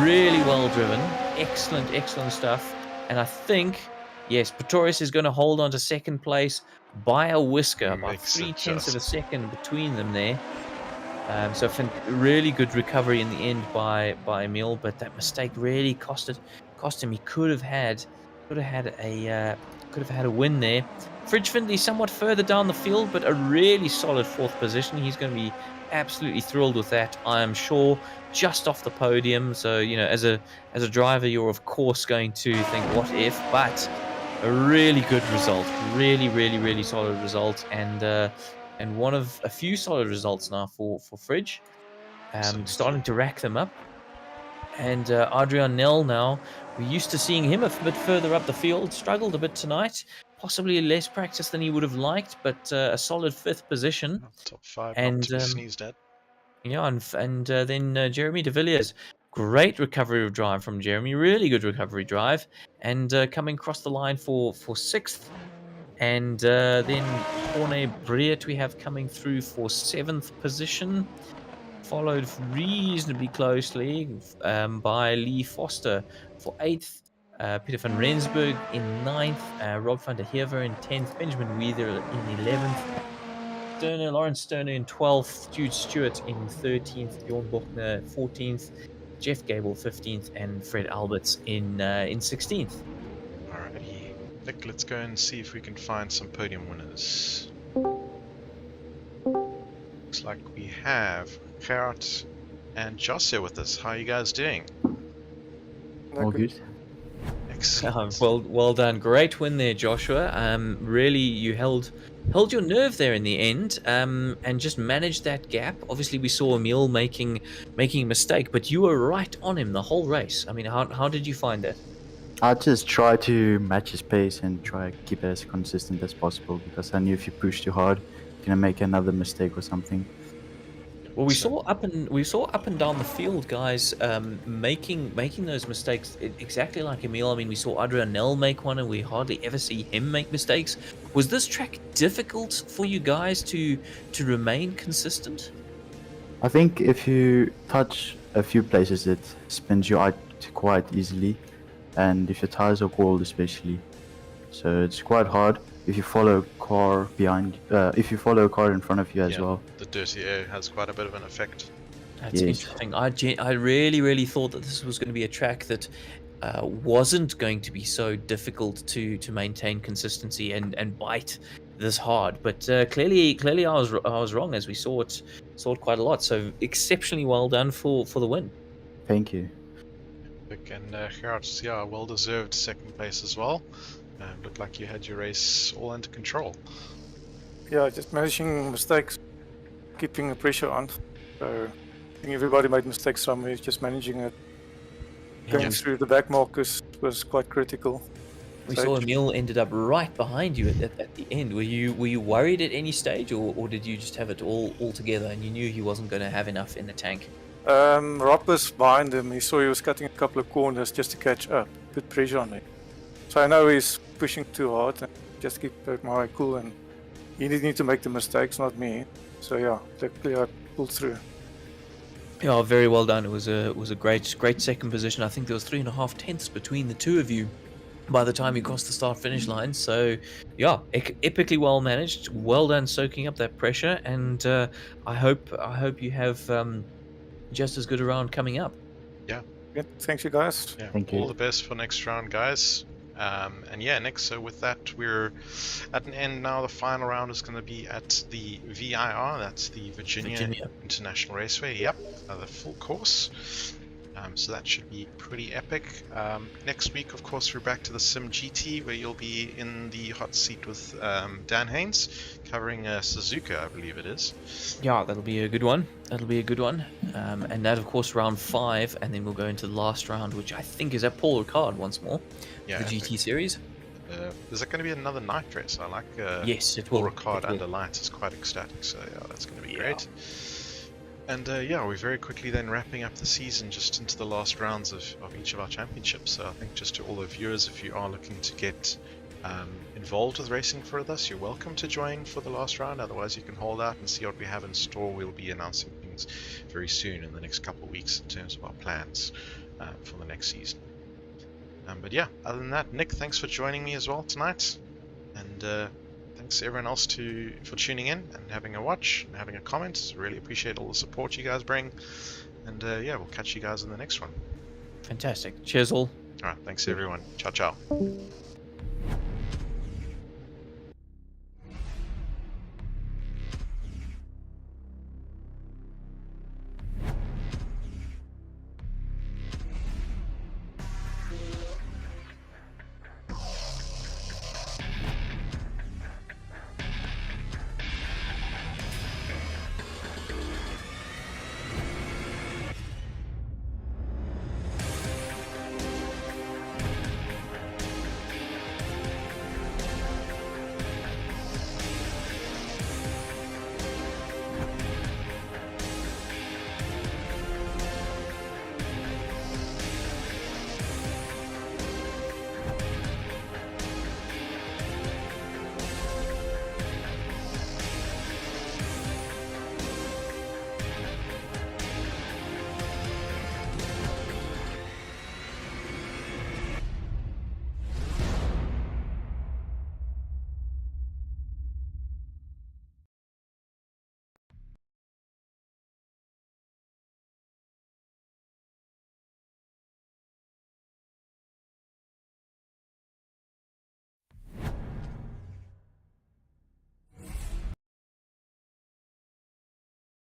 Speaker 2: Really well driven. Excellent, excellent stuff. And I think, yes, Pretorius is going to hold on to second place by a whisker, about
Speaker 1: Makes it
Speaker 2: 0.3 of a
Speaker 1: just.
Speaker 2: second between them there. So really good recovery in the end by Emil, but that mistake really cost him. He could have had a win there. Fridge Findlay somewhat further down the field, but a really solid fourth position. He's going to be absolutely thrilled with that, I am sure. Just off the podium, so as a driver, you're of course going to think, what if? But a really good result, really, really, really solid result, and one of a few solid results now for Fridge. Starting to rack them up. And Adrian Nell now, we're used to seeing him a bit further up the field, struggled a bit tonight, possibly less practice than he would have liked, but a solid fifth position.
Speaker 1: Top 5,
Speaker 2: And
Speaker 1: not to be sneezed at.
Speaker 2: yeah, and then Jeremy de Villiers, great recovery drive from Jeremy, really good recovery drive, and coming across the line for sixth. And then Corne Breert we have coming through for seventh position, followed reasonably closely by Lee Foster for eighth, Peter van Rensburg in ninth, Rob van der Heever in 10th, Benjamin Weather in 11th, Lawrence Sterner in 12th, Jude Stewart in 13th, Bjorn Buchner 14th, Jeff Gable 15th, and Fred Alberts in 16th.
Speaker 1: Alrighty, Nick, let's go and see if we can find some podium winners. Looks like we have Gerard and Joss here with us. How are you guys doing?
Speaker 3: All good.
Speaker 1: Excellent.
Speaker 2: Well done. Great win there, Joshua. Really, you held your nerve there in the end, and just managed that gap. Obviously, we saw Emil making a mistake, but you were right on him the whole race. I mean, how did you find that?
Speaker 3: I just try to match his pace and try to keep it as consistent as possible, because I knew if you push too hard, you're gonna make another mistake or something.
Speaker 2: Well, we saw up and down the field guys making those mistakes exactly like Emil. I mean, we saw Adrian Nell make one, and we hardly ever see him make mistakes. Was this track difficult for you guys to remain consistent?
Speaker 3: I think if you touch a few places, it spins you out quite easily, and if your tires are cold especially, so it's quite hard. If you follow a car behind, if you follow a car in front of you as well.
Speaker 1: The dirty air has quite a bit of an effect.
Speaker 2: That's interesting. I really thought that this was going to be a track that wasn't going to be so difficult to maintain consistency and bite this hard. But clearly I was wrong, as we saw it quite a lot. So exceptionally well done for the win.
Speaker 3: Thank you.
Speaker 1: And Gerard, yeah, well deserved second place as well. Looked like you had your race all under control.
Speaker 4: Yeah, just managing mistakes, keeping the pressure on. So I think everybody made mistakes somewhere, just managing it. Going through the back markers was quite critical.
Speaker 2: We saw Emil ended up right behind you at the end. Were you worried at any stage, or did you just have it all together and you knew he wasn't going to have enough in the tank?
Speaker 4: Rob was behind him. He saw he was cutting a couple of corners just to catch up, put pressure on him. So I know he's pushing too hard, and just keep my eye cool, and he didn't need to make the mistakes, not me. So yeah, luckily I pulled through.
Speaker 2: Yeah, very well done. It was a great second position. I think there was 3.5 tenths between the two of you by the time you crossed the start-finish line. So yeah, epically well managed. Well done soaking up that pressure, and I hope you have just as good a round coming up.
Speaker 4: Yeah, thanks you guys.
Speaker 1: Yeah,
Speaker 3: Thank you.
Speaker 1: all the best for next round, guys. And yeah, Nick, so with that, we're at an end now. The final round is going to be at the VIR, that's the Virginia International Raceway. Yep, the full course. So that should be pretty epic. Next week, of course, we're back to the simGT, where you'll be in the hot seat with Dan Haynes, covering Suzuka, I believe it is.
Speaker 2: Yeah, that'll be a good one. And that, of course, round 5, and then we'll go into the last round, which I think is at Paul Ricard once more.
Speaker 1: Yeah,
Speaker 2: the GT series.
Speaker 1: Is that going to be another night race? I like
Speaker 2: yes, it will.
Speaker 1: Paul Ricard under lights is quite ecstatic, so yeah, that's going to be great. And yeah, we're very quickly then wrapping up the season just into the last rounds of each of our championships. So I think just to all the viewers, if you are looking to get involved with racing with us, you're welcome to join for the last round. Otherwise, you can hold out and see what we have in store. We'll be announcing things very soon in the next couple of weeks in terms of our plans for the next season. But yeah, other than that, Nick, thanks for joining me as well tonight, and thanks to everyone else for tuning in and having a watch and having a comment. Really appreciate all the support you guys bring, and yeah, we'll catch you guys in the next one.
Speaker 2: Fantastic. Cheers all.
Speaker 1: All right, thanks everyone. Ciao, ciao.